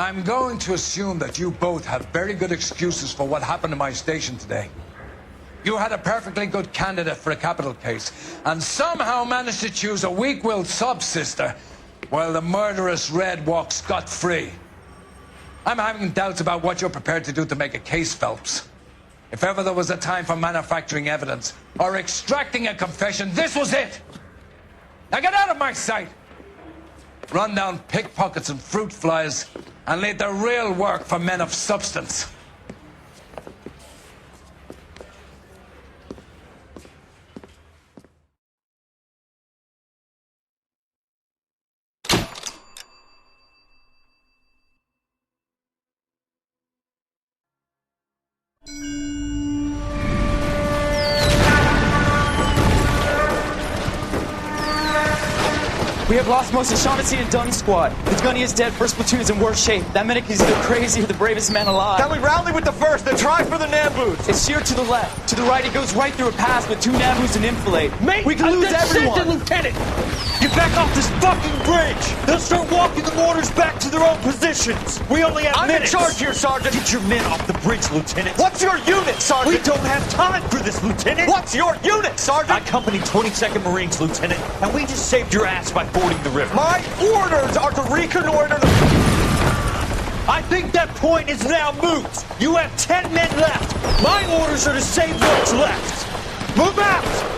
I'm going to assume that you both have very good excuses for what happened in my station today. You had a perfectly good candidate for a capital case, and somehow managed to choose a weak-willed sub-sister, while the murderous Red walks scot-free. I'm having doubts about what you're prepared to do to make a case, Phelps. If ever there was a time for manufacturing evidence or extracting a confession, this was it! Now get out of my sight! Run down pickpockets and fruit flies, and leave the real work for men of substance. We have lost most of Shaughnessy and Dunn's squad. The gunny is dead, first platoon is in worse shape. That medic is either crazy or the bravest man alive. Can we rally with the first, then try for the Nambus? It's sheer to the left. To the right, it goes right through a pass with 2 Nambus and enfilade. Mate, we can lose everyone. Lieutenant! Get back off this fucking bridge! They'll start walking the mortars back to their own positions. We only have minutes. I'm in charge here, Sergeant. Get your men off the bridge, Lieutenant. What's your unit, Sergeant? We don't have time for this, Lieutenant. What's your unit, Sergeant? I company 22nd Marines, Lieutenant, and we just saved your ass by fording the river. My orders are to reconnoiter the... I think that point is now moot. You have 10 men left. My orders are to save what's left. Move out!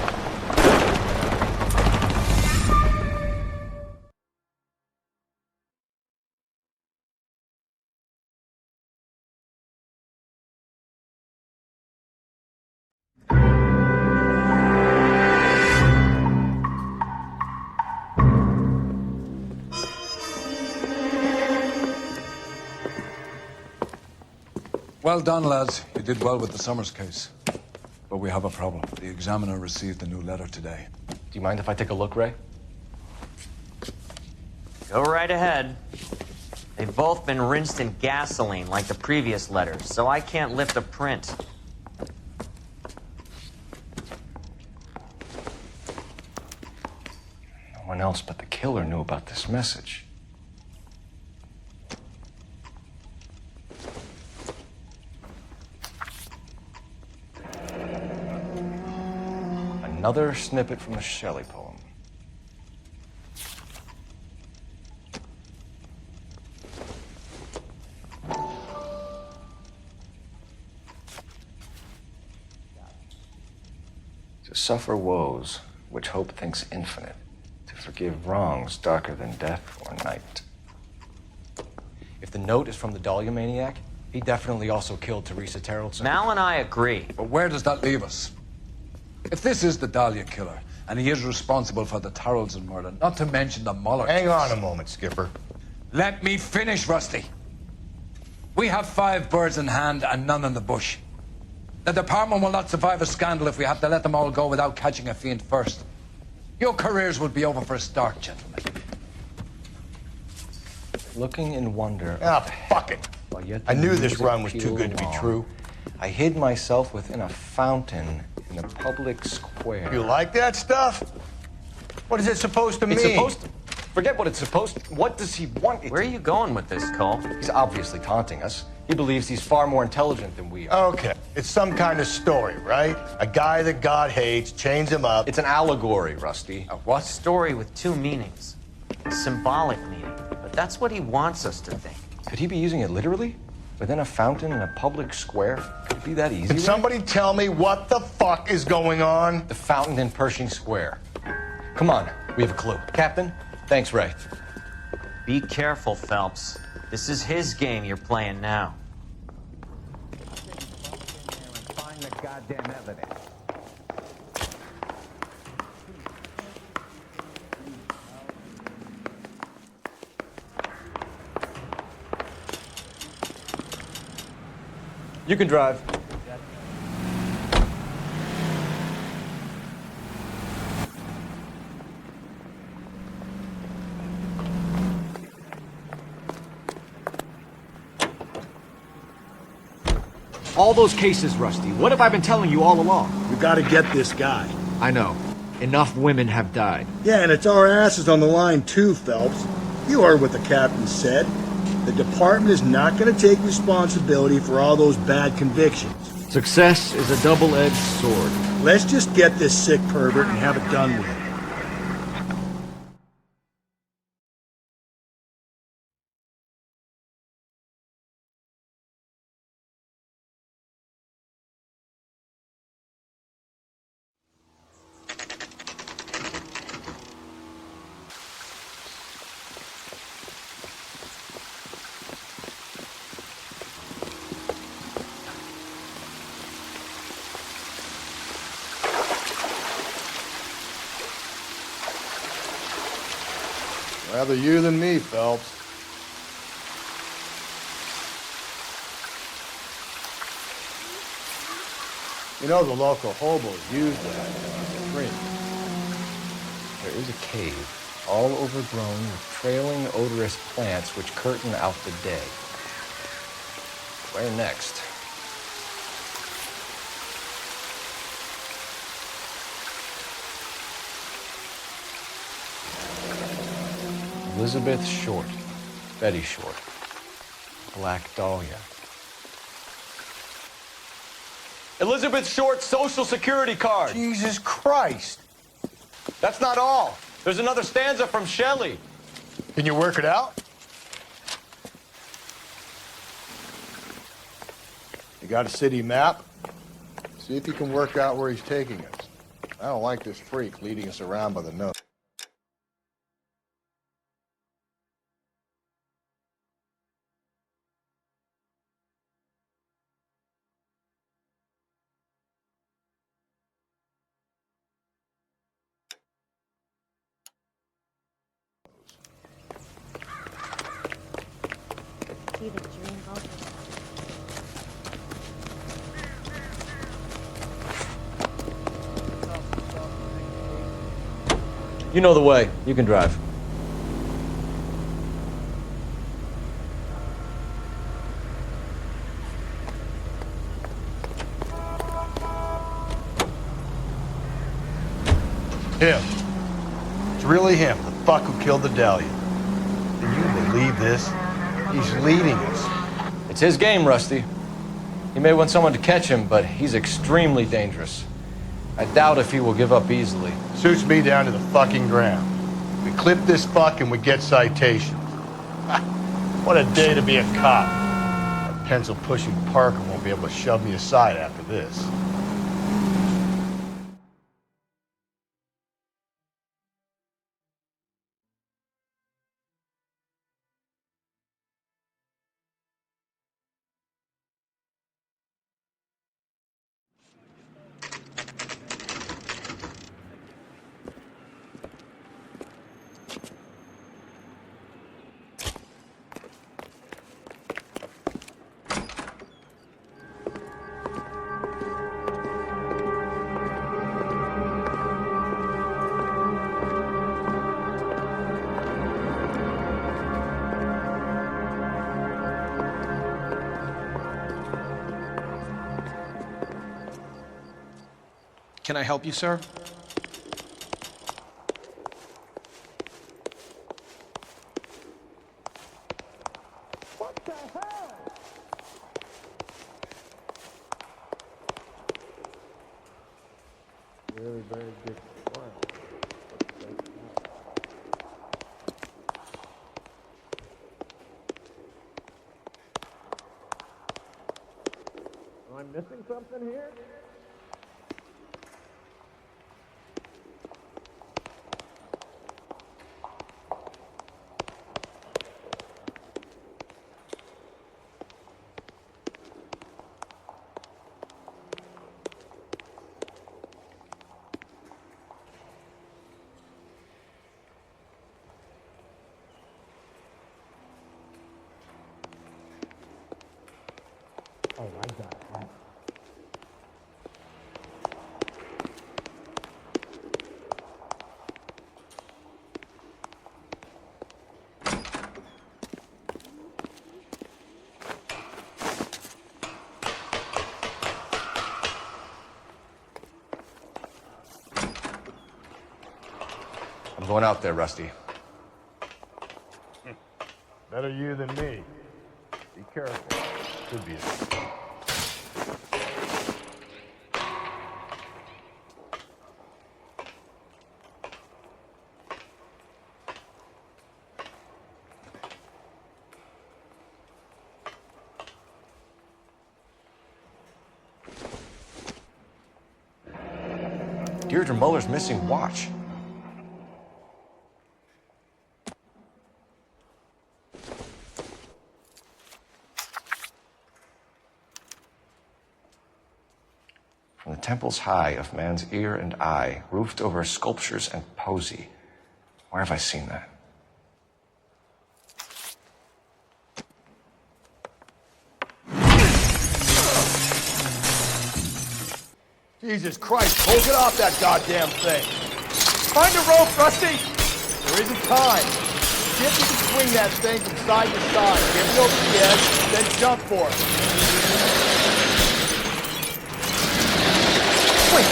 Well done, lads. You did well with the Summers case. But we have a problem. The examiner received a new letter today. Do you mind if I take a look, Ray? Go right ahead. They've both been rinsed in gasoline like the previous letters, so I can't lift a print. No one else but the killer knew about this message. Another snippet from the Shelley poem. To suffer woes which hope thinks infinite, to forgive wrongs darker than death or night. If the note is from the Dahlia maniac, he definitely also killed Teresa Terrellson. Mal and I agree. But where does that leave us? If this is the Dahlia killer, and he is responsible for the Tarrelson murder, not to mention the Muller Hang case. on a moment, Skipper. Let me finish, Rusty. We have 5 birds in hand and none in the bush. The department will not survive a scandal if we have to let them all go without catching a fiend first. Your careers will be over for a start, gentlemen. Looking in wonder. Ah, fuck it. I knew this run was too good to be true. I hid myself within a fountain in a public square. You like that stuff? What is it supposed to mean? It's supposed to... Forget what it's supposed to... What does he want? Where are you going with this, Cole? He's obviously taunting us. He believes he's far more intelligent than we are. Okay. It's some kind of story, right? A guy that God hates, chains him up. It's an allegory, Rusty. A what? Story with 2 meanings. A symbolic meaning. But that's what he wants us to think. Could he be using it literally? Within a fountain in a public square? Could it be that easy? Can somebody tell me what the fuck is going on? The fountain in Pershing Square. Come on, we have a clue. Captain, thanks, Ray. Be careful, Phelps. This is his game you're playing now. Find the goddamn evidence. You can drive. All those cases, Rusty. What have I been telling you all along? You gotta get this guy. I know. Enough women have died. Yeah, and it's our asses on the line too, Phelps. You heard what the captain said. The department is not going to take responsibility for all those bad convictions. Success is a double-edged sword. Let's just get this sick pervert and have it done with. Rather you than me, Phelps. You know the local hobos use that as a drink. There is a cave, all overgrown with trailing, odorous plants which curtain out the day. Where next? Elizabeth Short, Betty Short, Black Dahlia. Elizabeth Short's social security card. Jesus Christ. That's not all. There's another stanza from Shelley. Can you work it out? You got a city map? See if you can work out where he's taking us. I don't like this freak leading us around by the nose. You know the way. You can drive. Him. It's really him, the fuck who killed the Dahlia. Can you believe this? He's leading us. It's his game, Rusty. He may want someone to catch him, but he's extremely dangerous. I doubt if he will give up easily. Suits me down to the fucking ground. We clip this fuck and we get citations. What a day to be a cop. That pencil-pushing Parker won't be able to shove me aside after this. Can I help you, sir? What the hell? Really very good one. Am I missing something here? Oh, I got that. I'm going out there, Rusty. Better you than me. Be careful. Could be a... Deirdre Muller's missing watch. From the temples high of man's ear and eye, roofed over sculptures and poesy. Where have I seen that? Jesus Christ, Cole, get off that goddamn thing. Find a rope, Rusty. There isn't time. See if you can swing that thing from side to side. Get it over the edge, then jump for it. Wait.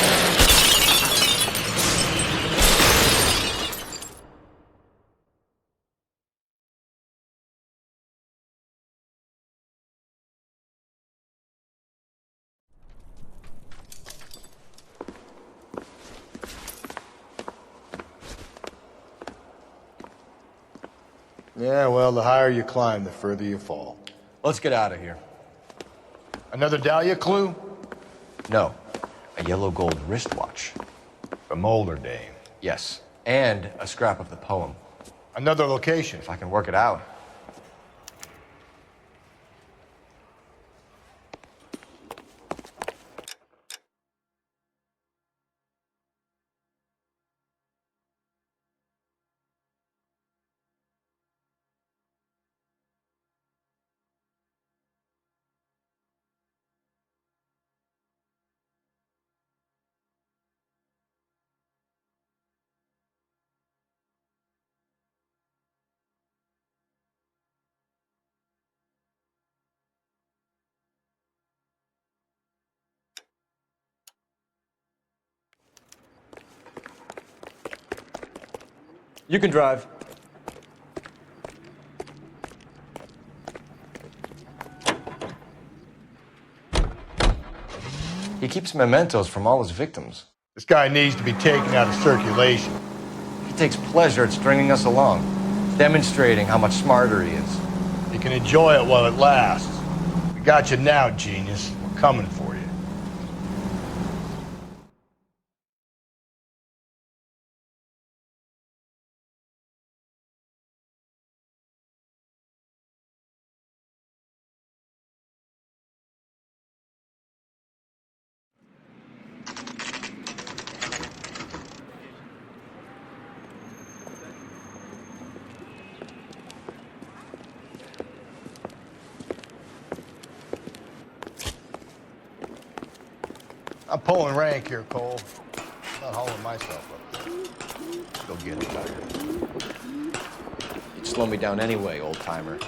Yeah, well, the higher you climb, the further you fall. Let's get out of here. Another Dahlia clue? No. A yellow gold wristwatch. From older Dame. Yes. And a scrap of the poem. Another location. If I can work it out. You can drive. He keeps mementos from all his victims. This guy needs to be taken out of circulation. He takes pleasure at stringing us along, demonstrating how much smarter he is. You can enjoy it while it lasts. We got you now, genius. We're coming for you. I'm pulling rank here, Cole. I'm not hauling myself up there. Go get it, Tiger. You'd slow me down anyway, old-timer.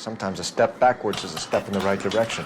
Sometimes a step backwards is a step in the right direction.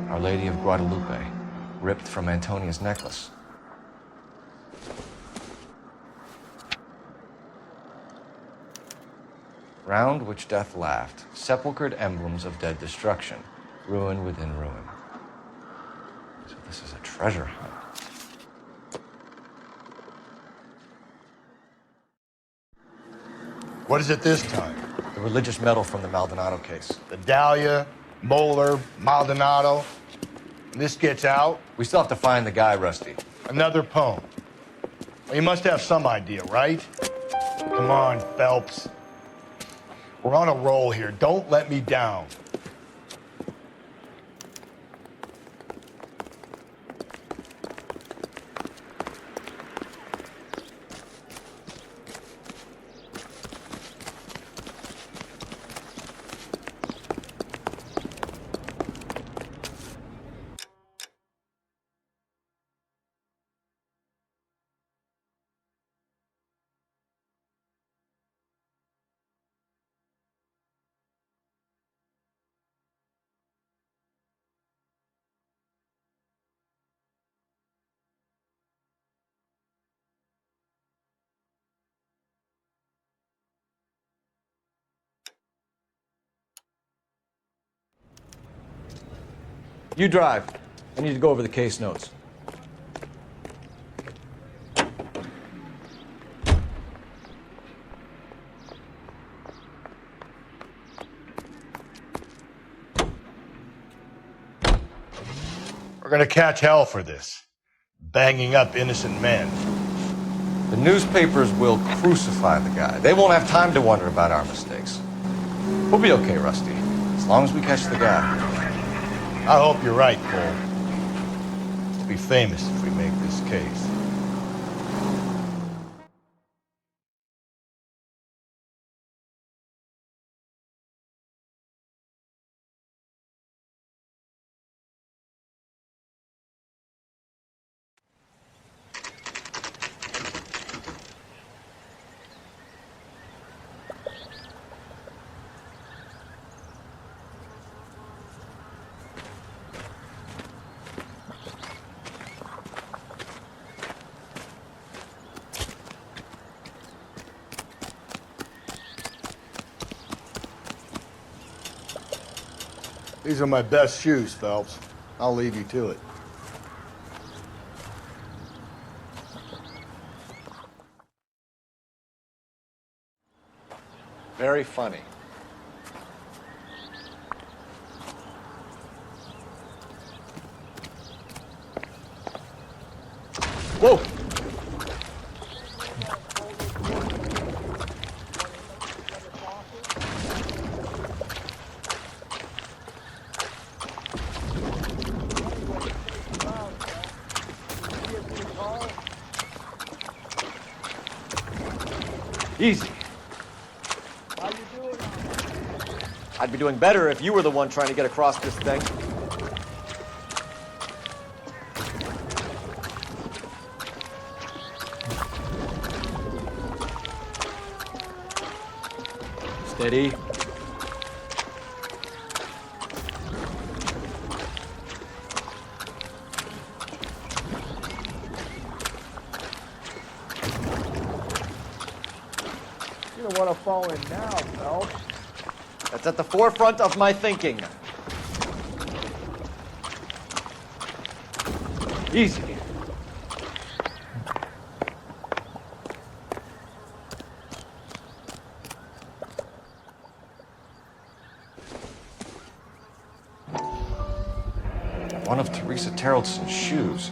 Our Lady of Guadalupe, ripped from Antonia's necklace. Round which death laughed, sepulchred emblems of dead destruction, ruin within ruin. So this is a treasure hunt. What is it this time? The religious medal from the Maldonado case. The Dahlia, Moeller, Maldonado. When this gets out... We still have to find the guy, Rusty. Another poem. Well, you must have some idea, right? Come on, Phelps. We're on a roll here. Don't let me down. You drive. I need to go over the case notes. We're gonna catch hell for this. Banging up innocent men. The newspapers will crucify the guy. They won't have time to wonder about our mistakes. We'll be okay, Rusty, as long as we catch the guy. I hope you're right, Cole. We'll be famous if we make this case. These are my best shoes, Phelps. I'll leave you to it. Very funny. Whoa! Easy. How you doing? I'd be doing better if you were the one trying to get across this thing. Steady. You don't want to fall in now, Phelps. That's at the forefront of my thinking. Easy. One of Teresa Terrelson's shoes.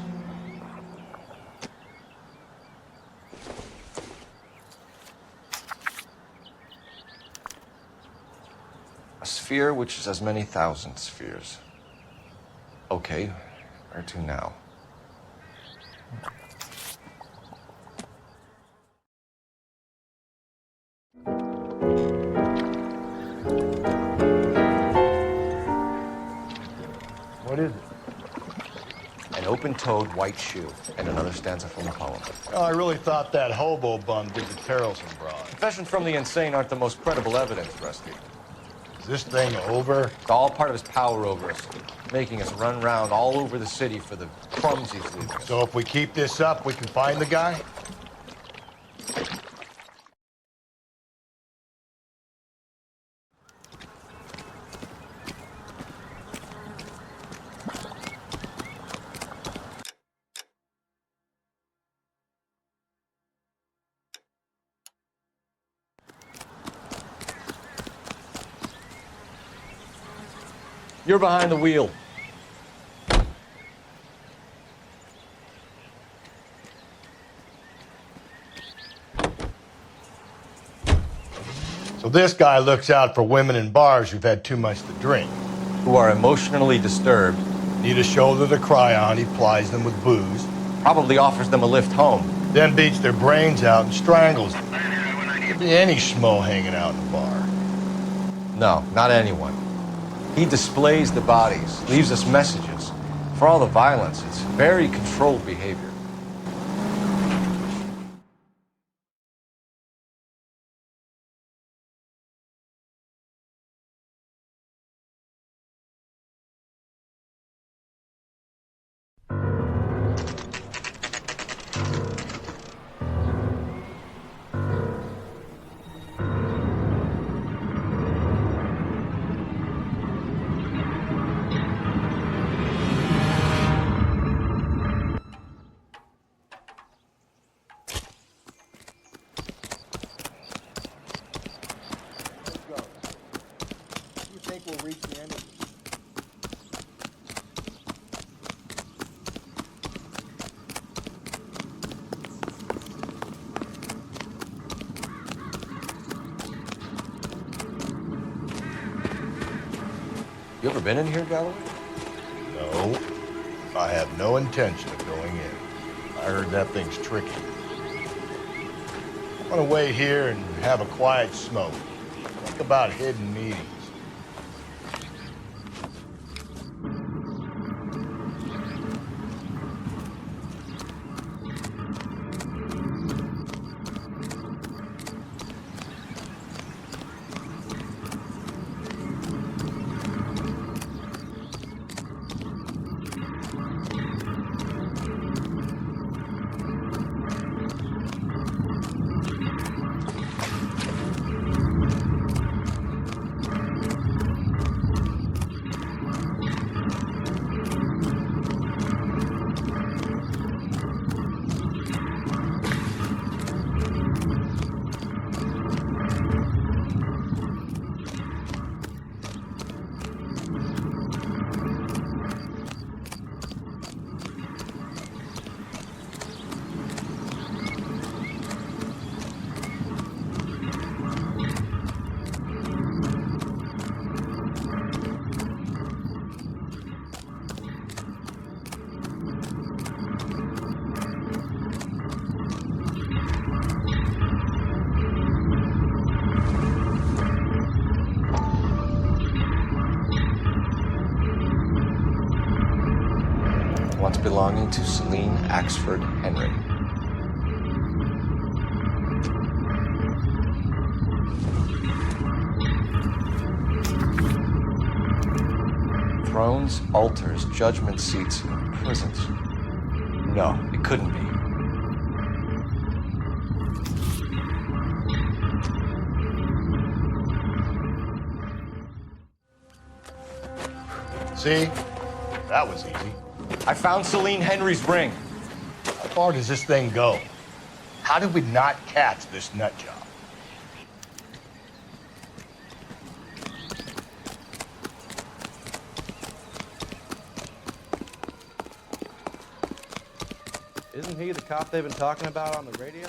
A sphere which is as many thousand spheres. Okay, where to now? What is it? An open-toed white shoe and another stanza from the poem. Oh, I really thought that hobo bum did the Terrelson broad. Confessions from the insane aren't the most credible evidence, Rusty. Is this thing over? It's all part of his power over us, making us run around all over the city for the crumbs he's leaving us. So if we keep this up, we can find the guy? You're behind the wheel. So this guy looks out for women in bars who've had too much to drink. Who are emotionally disturbed. Need a shoulder to cry on, he plies them with booze. Probably offers them a lift home. Then beats their brains out and strangles them. Could be any schmo hanging out in the bar. No, not anyone. He displays the bodies, leaves us messages. For all the violence, it's very controlled behavior. You ever been in here, Galloway? No. I have no intention of going in. I heard that thing's tricky. I want to wait here and have a quiet smoke. Think about hidden meetings. Once belonging to Celine Axford Henry. Thrones, altars, judgment seats, and prisons. No, it couldn't be. See? That was easy. I found Celine Henry's ring. How far does this thing go? How did we not catch this nut job? Isn't he the cop they've been talking about on the radio?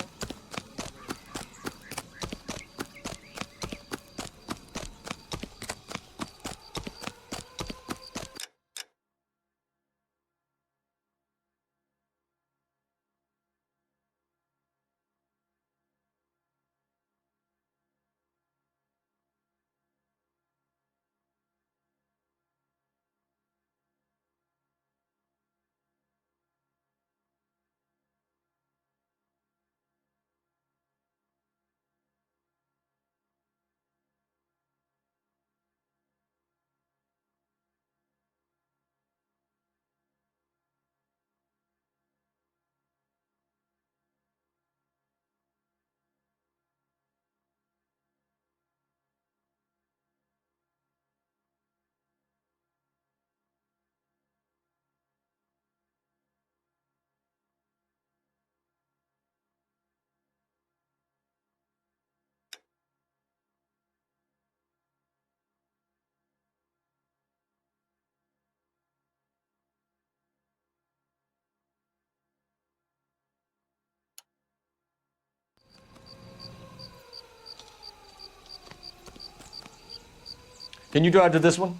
Can you drive to this one?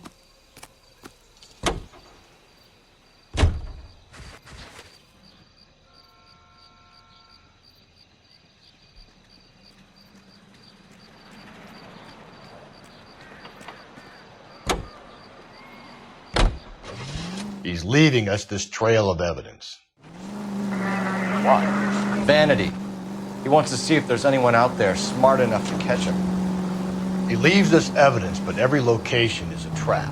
He's leaving us this trail of evidence. Why? Vanity. He wants to see if there's anyone out there smart enough to catch him. He leaves us evidence, but every location is a trap.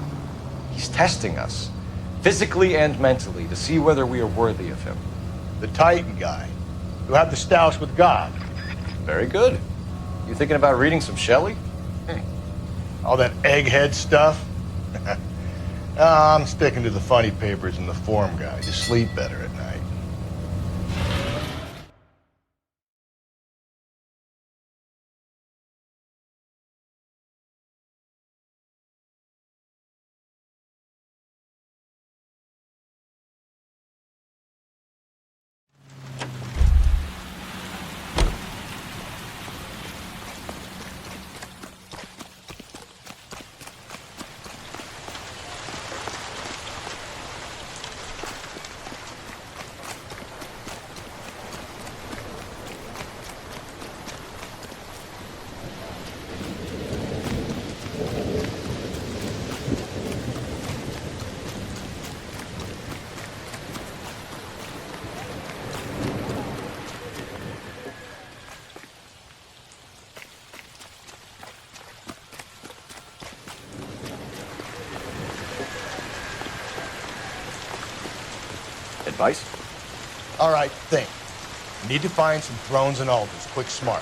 He's testing us, physically and mentally, to see whether we are worthy of him. The Titan guy, who had the stoush with God. Very good. You thinking about reading some Shelley? All that egghead stuff? I'm sticking to the funny papers and the form guide. You sleep better at night. Advice? All right, think. We need to find some thrones and altars. Quick, smart.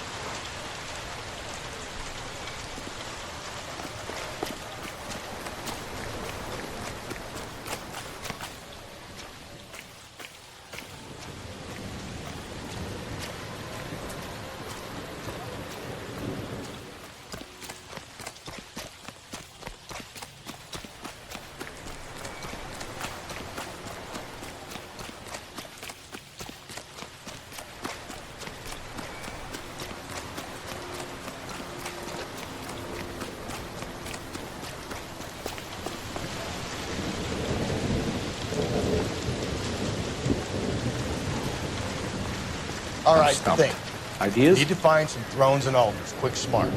All right, think. Ideas? Need to find some thrones and altars. Quick, smart.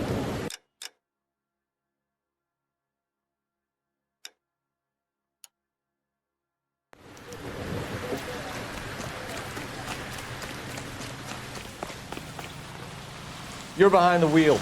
You're behind the wheel.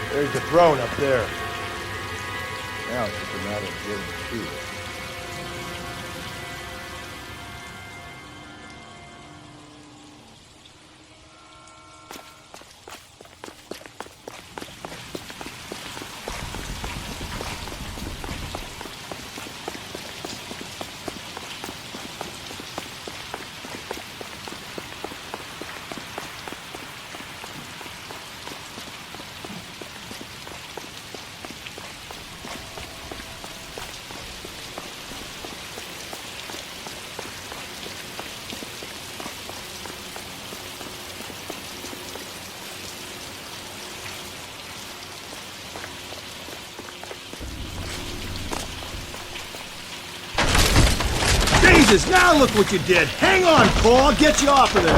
There's the throne up there. Now it's just a matter of getting to it. Jesus, now look what you did. Hang on, Cole. I'll get you off of there.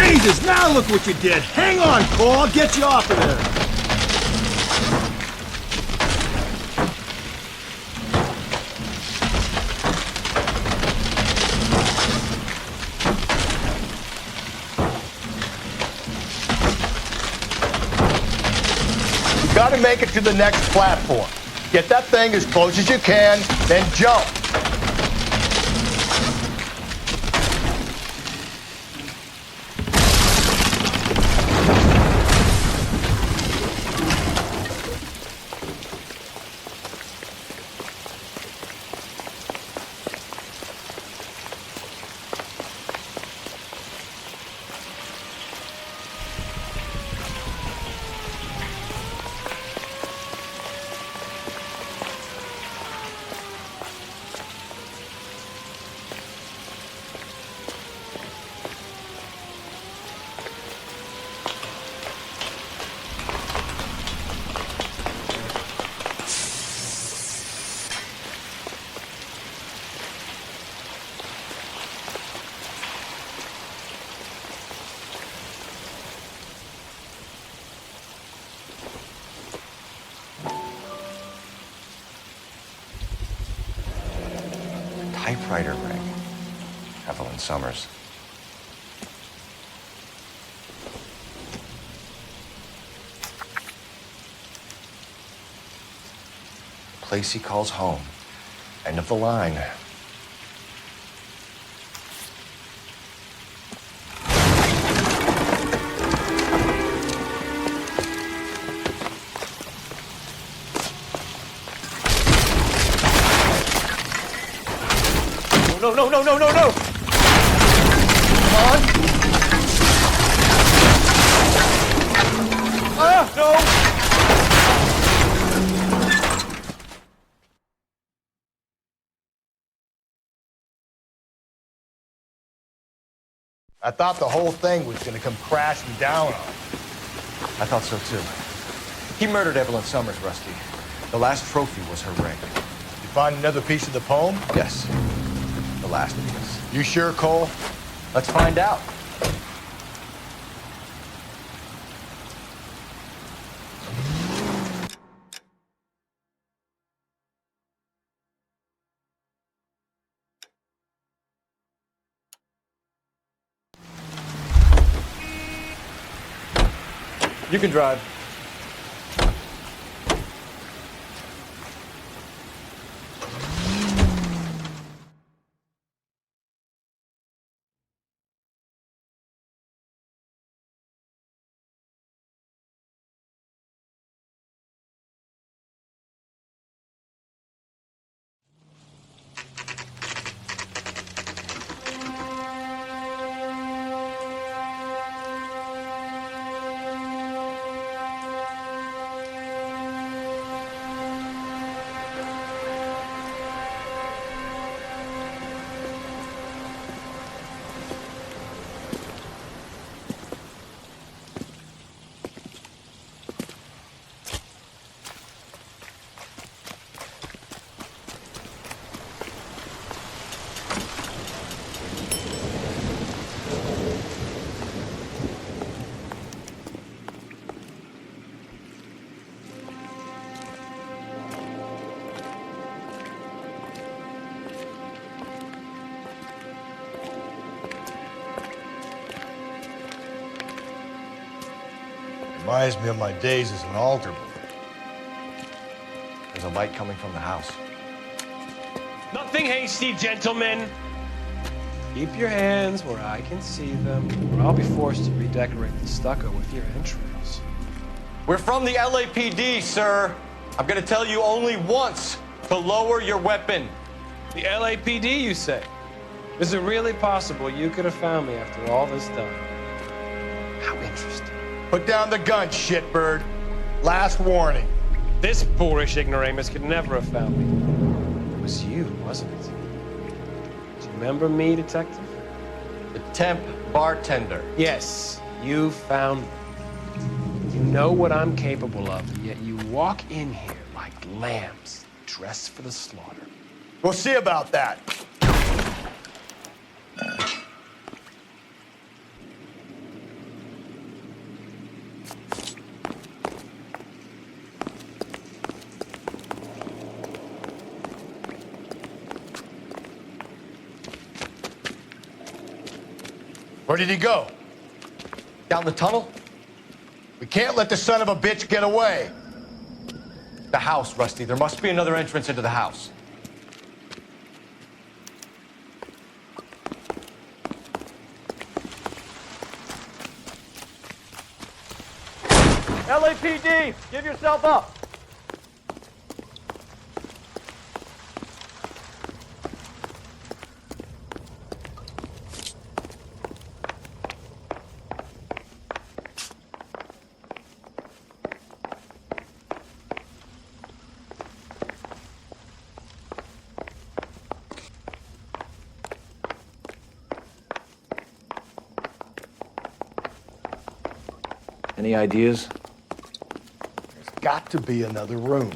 Jesus, now look what you did. Hang on, Cole. I'll get you off of there. You gotta make it to the next platform. Get that thing as close as you can, then jump. Typewriter ring. Evelyn Summers. Place he calls home. End of the line. No! Come on! No! I thought the whole thing was gonna come crashing down on him. I thought so too. He murdered Evelyn Summers, Rusty. The last trophy was her ring. You find another piece of the poem? Yes. The last piece. You sure, Cole? Let's find out. You can drive. Reminds me of my days as an altar boy. There's a light coming from the house. Nothing hasty, gentlemen. Keep your hands where I can see them, or I'll be forced to redecorate the stucco with your entrails. We're from the LAPD, sir. I'm gonna tell you only once to lower your weapon. The LAPD, you say? Is it really possible you could have found me after all this time? How interesting. Put down the gun, shitbird. Last warning. This boorish ignoramus could never have found me. It was you, wasn't it? Do you remember me, Detective? The temp bartender. Yes, you found me. You know what I'm capable of, and yet you walk in here like lambs, dressed for the slaughter. We'll see about that. Where did he go? Down the tunnel? We can't let the son of a bitch get away. The house, Rusty. There must be another entrance into the house. LAPD, give yourself up. Any ideas? There's got to be another room.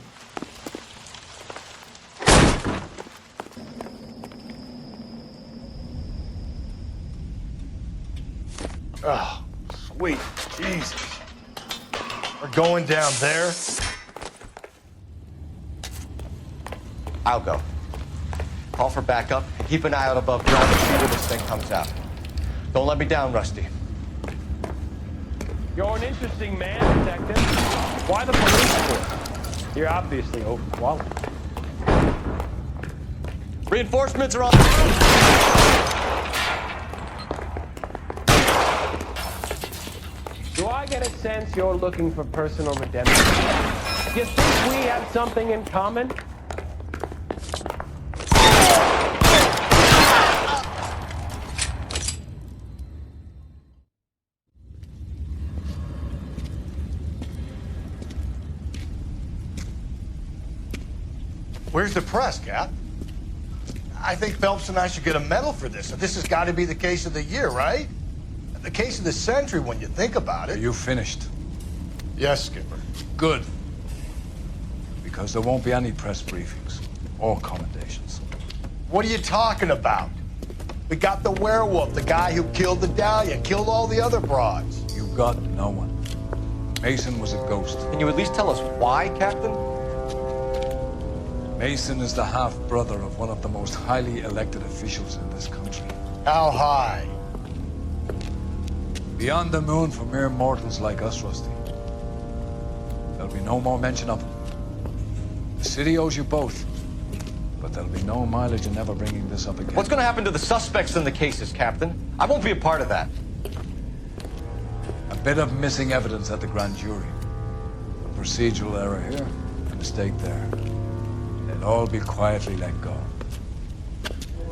Oh, sweet Jesus. We're going down there? I'll go. Call for backup and keep an eye out above ground to see where this thing comes out. Don't let me down, Rusty. You're an interesting man, Detective. Why the police force? You're obviously overqualified. Reinforcements are on. Do I get a sense you're looking for personal redemption? You think we have something in common? Where's the press, Cap? I think Phelps and I should get a medal for this. This has got to be the case of the year, right? The case of the century when you think about it. Are you finished? Yes, Skipper. Good. Because there won't be any press briefings or commendations. What are you talking about? We got the werewolf, the guy who killed the Dahlia, killed all the other broads. You got no one. Mason was a ghost. Can you at least tell us why, Captain? Mason is the half-brother of one of the most highly elected officials in this country. How high? Beyond the moon for mere mortals like us, Rusty. There'll be no more mention of him. The city owes you both. But there'll be no mileage in ever bringing this up again. What's going to happen to the suspects in the cases, Captain? I won't be a part of that. A bit of missing evidence at the grand jury. A procedural error here, a mistake there. They'll all be quietly let go.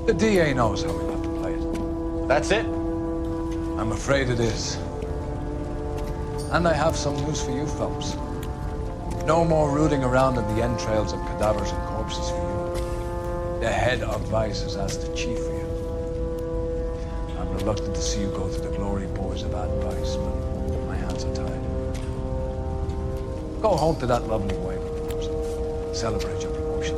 The DA knows how we have to play it. That's it? I'm afraid it is. And I have some news for you, Phelps. No more rooting around in the entrails of cadavers and corpses for you. The head of Vice has asked the chief for you. I'm reluctant to see you go to the glory boys of advice, but my hands are tied. Go home to that lovely wife of yours. Celebrate your promotion.